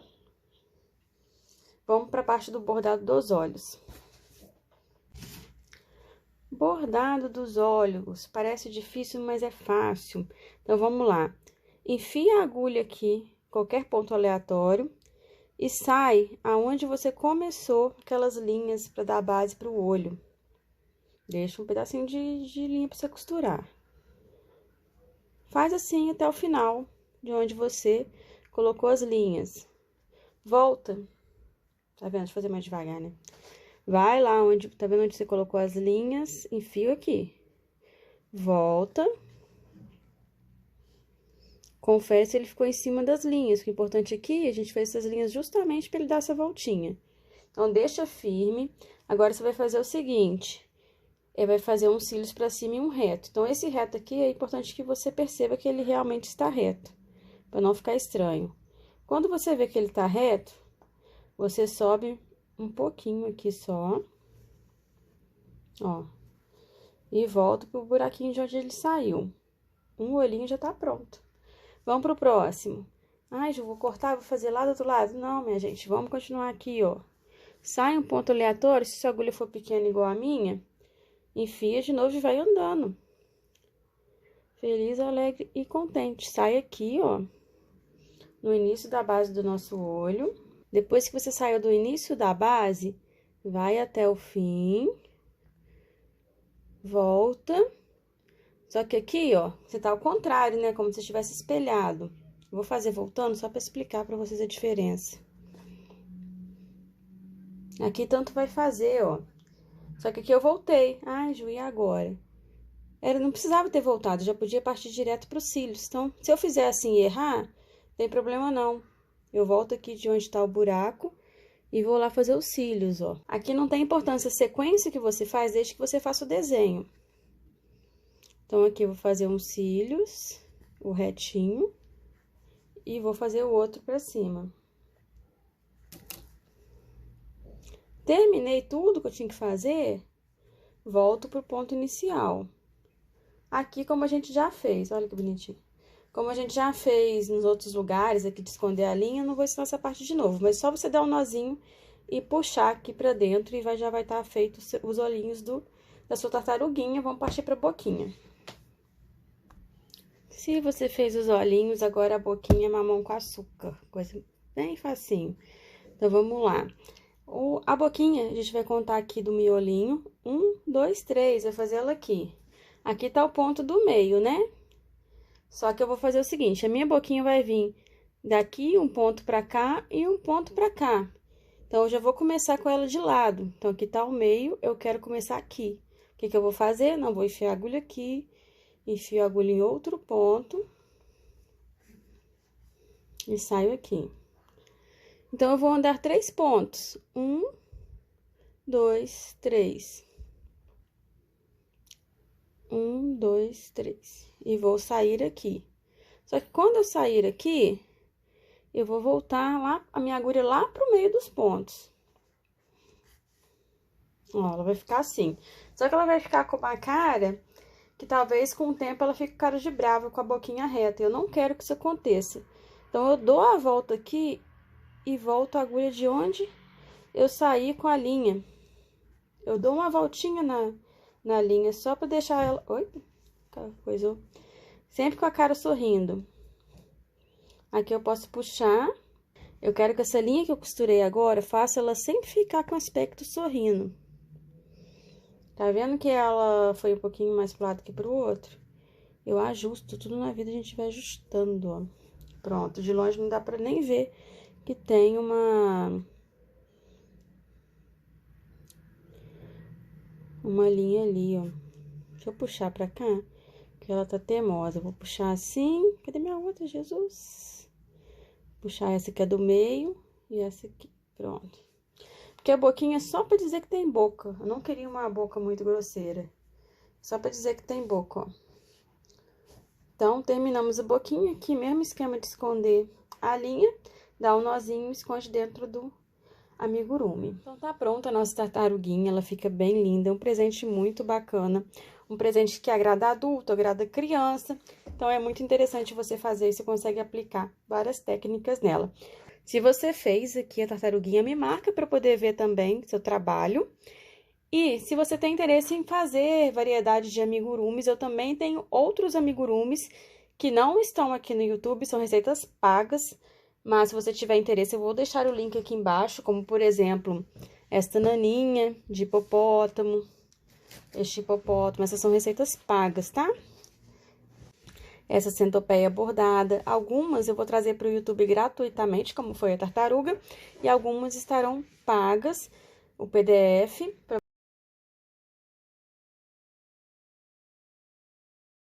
S1: Vamos pra parte do bordado dos olhos. Bordado dos olhos, parece difícil, mas é fácil. Então, vamos lá. Enfia a agulha aqui, qualquer ponto aleatório, e sai aonde você começou aquelas linhas para dar base para o olho. Deixa um pedacinho de linha para você costurar. Faz assim até o final, de onde você colocou as linhas. Volta. Tá vendo? Deixa eu fazer mais devagar, né? Vai lá onde, tá vendo onde você colocou as linhas? Enfio aqui. Volta. Confere se ele ficou em cima das linhas. O importante aqui, a gente fez essas linhas justamente para ele dar essa voltinha. Então, deixa firme. Agora, você vai fazer o seguinte. Vai fazer uns cílios para cima e um reto. Então, esse reto aqui, é importante que você perceba que ele realmente está reto. Para não ficar estranho. Quando você vê que ele tá reto, você sobe um pouquinho aqui só, ó, e volta pro buraquinho de onde ele saiu. Um olhinho já tá pronto. Vamos pro próximo. Ai, Ju, vou cortar, vou fazer lá do outro lado. Não, minha gente, vamos continuar aqui, ó. Sai um ponto aleatório, se sua agulha for pequena igual a minha, enfia de novo e vai andando. Feliz, alegre e contente. Sai aqui, ó, no início da base do nosso olho. Depois que você saiu do início da base, vai até o fim, volta. Só que aqui, ó, você tá ao contrário, né? Como se estivesse espelhado. Eu vou fazer voltando só pra explicar pra vocês a diferença. Aqui tanto vai fazer, ó. Só que aqui eu voltei. Ai, Ju, e agora? Não precisava ter voltado, já podia partir direto pros cílios. Então, se eu fizer assim e errar, não tem problema não. Eu volto aqui de onde tá o buraco e vou lá fazer os cílios, ó. Aqui não tem importância a sequência que você faz, desde que você faça o desenho. Então, aqui eu vou fazer uns cílios, o retinho, e vou fazer o outro pra cima. Terminei tudo que eu tinha que fazer, volto pro ponto inicial. Aqui, como a gente já fez, olha que bonitinho. Como a gente já fez nos outros lugares aqui de esconder a linha, eu não vou ensinar essa parte de novo. Mas só você dar um nozinho e puxar aqui pra dentro e já vai estar feito os olhinhos da sua tartaruguinha. Vamos partir pra boquinha. Se você fez os olhinhos, agora a boquinha é mamão com açúcar. Coisa bem facinho. Então, vamos lá. A boquinha, a gente vai contar aqui do miolinho. 1, 2, 3, vai fazer ela aqui. Aqui tá o ponto do meio, né? Só que eu vou fazer o seguinte, a minha boquinha vai vir daqui um ponto pra cá e um ponto pra cá. Então, eu já vou começar com ela de lado. Então, aqui tá o meio, eu quero começar aqui. O que que eu vou fazer? Não, vou enfiar a agulha aqui, enfio a agulha em outro ponto e saio aqui. Então, eu vou andar 3 pontos. 1, 2, 3. 1, 2, 3. E vou sair aqui. Só que quando eu sair aqui, eu vou voltar lá, a minha agulha lá pro meio dos pontos. Ó, ela vai ficar assim. Só que ela vai ficar com uma cara que talvez com o tempo ela fique com cara de brava, com a boquinha reta. Eu não quero que isso aconteça. Então, eu dou a volta aqui e volto a agulha de onde eu saí com a linha. Eu dou uma voltinha na linha só pra deixar ela... Oi? Coisou. Sempre com a cara sorrindo. Aqui eu posso puxar. Eu quero que essa linha que eu costurei agora, faça ela sempre ficar com aspecto sorrindo. Tá vendo que ela foi um pouquinho mais pro lado que pro outro? Eu ajusto, tudo na vida a gente vai ajustando, ó. Pronto, de longe não dá pra nem ver que tem uma linha ali, ó. Deixa eu puxar pra cá, que ela tá teimosa. Eu vou puxar assim. Cadê minha outra, Jesus? Puxar essa que é do meio e essa aqui. Pronto. Porque a boquinha é só pra dizer que tem boca. Eu não queria uma boca muito grosseira. Só pra dizer que tem boca, ó. Então, terminamos a boquinha aqui, mesmo esquema de esconder a linha. Dá um nozinho e esconde dentro do amigurumi. Então, tá pronta a nossa tartaruguinha. Ela fica bem linda. É um presente muito bacana. Um presente que agrada adulto, agrada criança. Então, é muito interessante você fazer e você consegue aplicar várias técnicas nela. Se você fez aqui a tartaruguinha, me marca para poder ver também seu trabalho. E se você tem interesse em fazer variedade de amigurumis, eu também tenho outros amigurumis que não estão aqui no YouTube, são receitas pagas. Mas se você tiver interesse, eu vou deixar o link aqui embaixo, como por exemplo, esta naninha de hipopótamo, este hipopótamo, essas são receitas pagas, tá? Essa centopeia bordada, algumas eu vou trazer para o YouTube gratuitamente, como foi a tartaruga, e algumas estarão pagas, o PDF,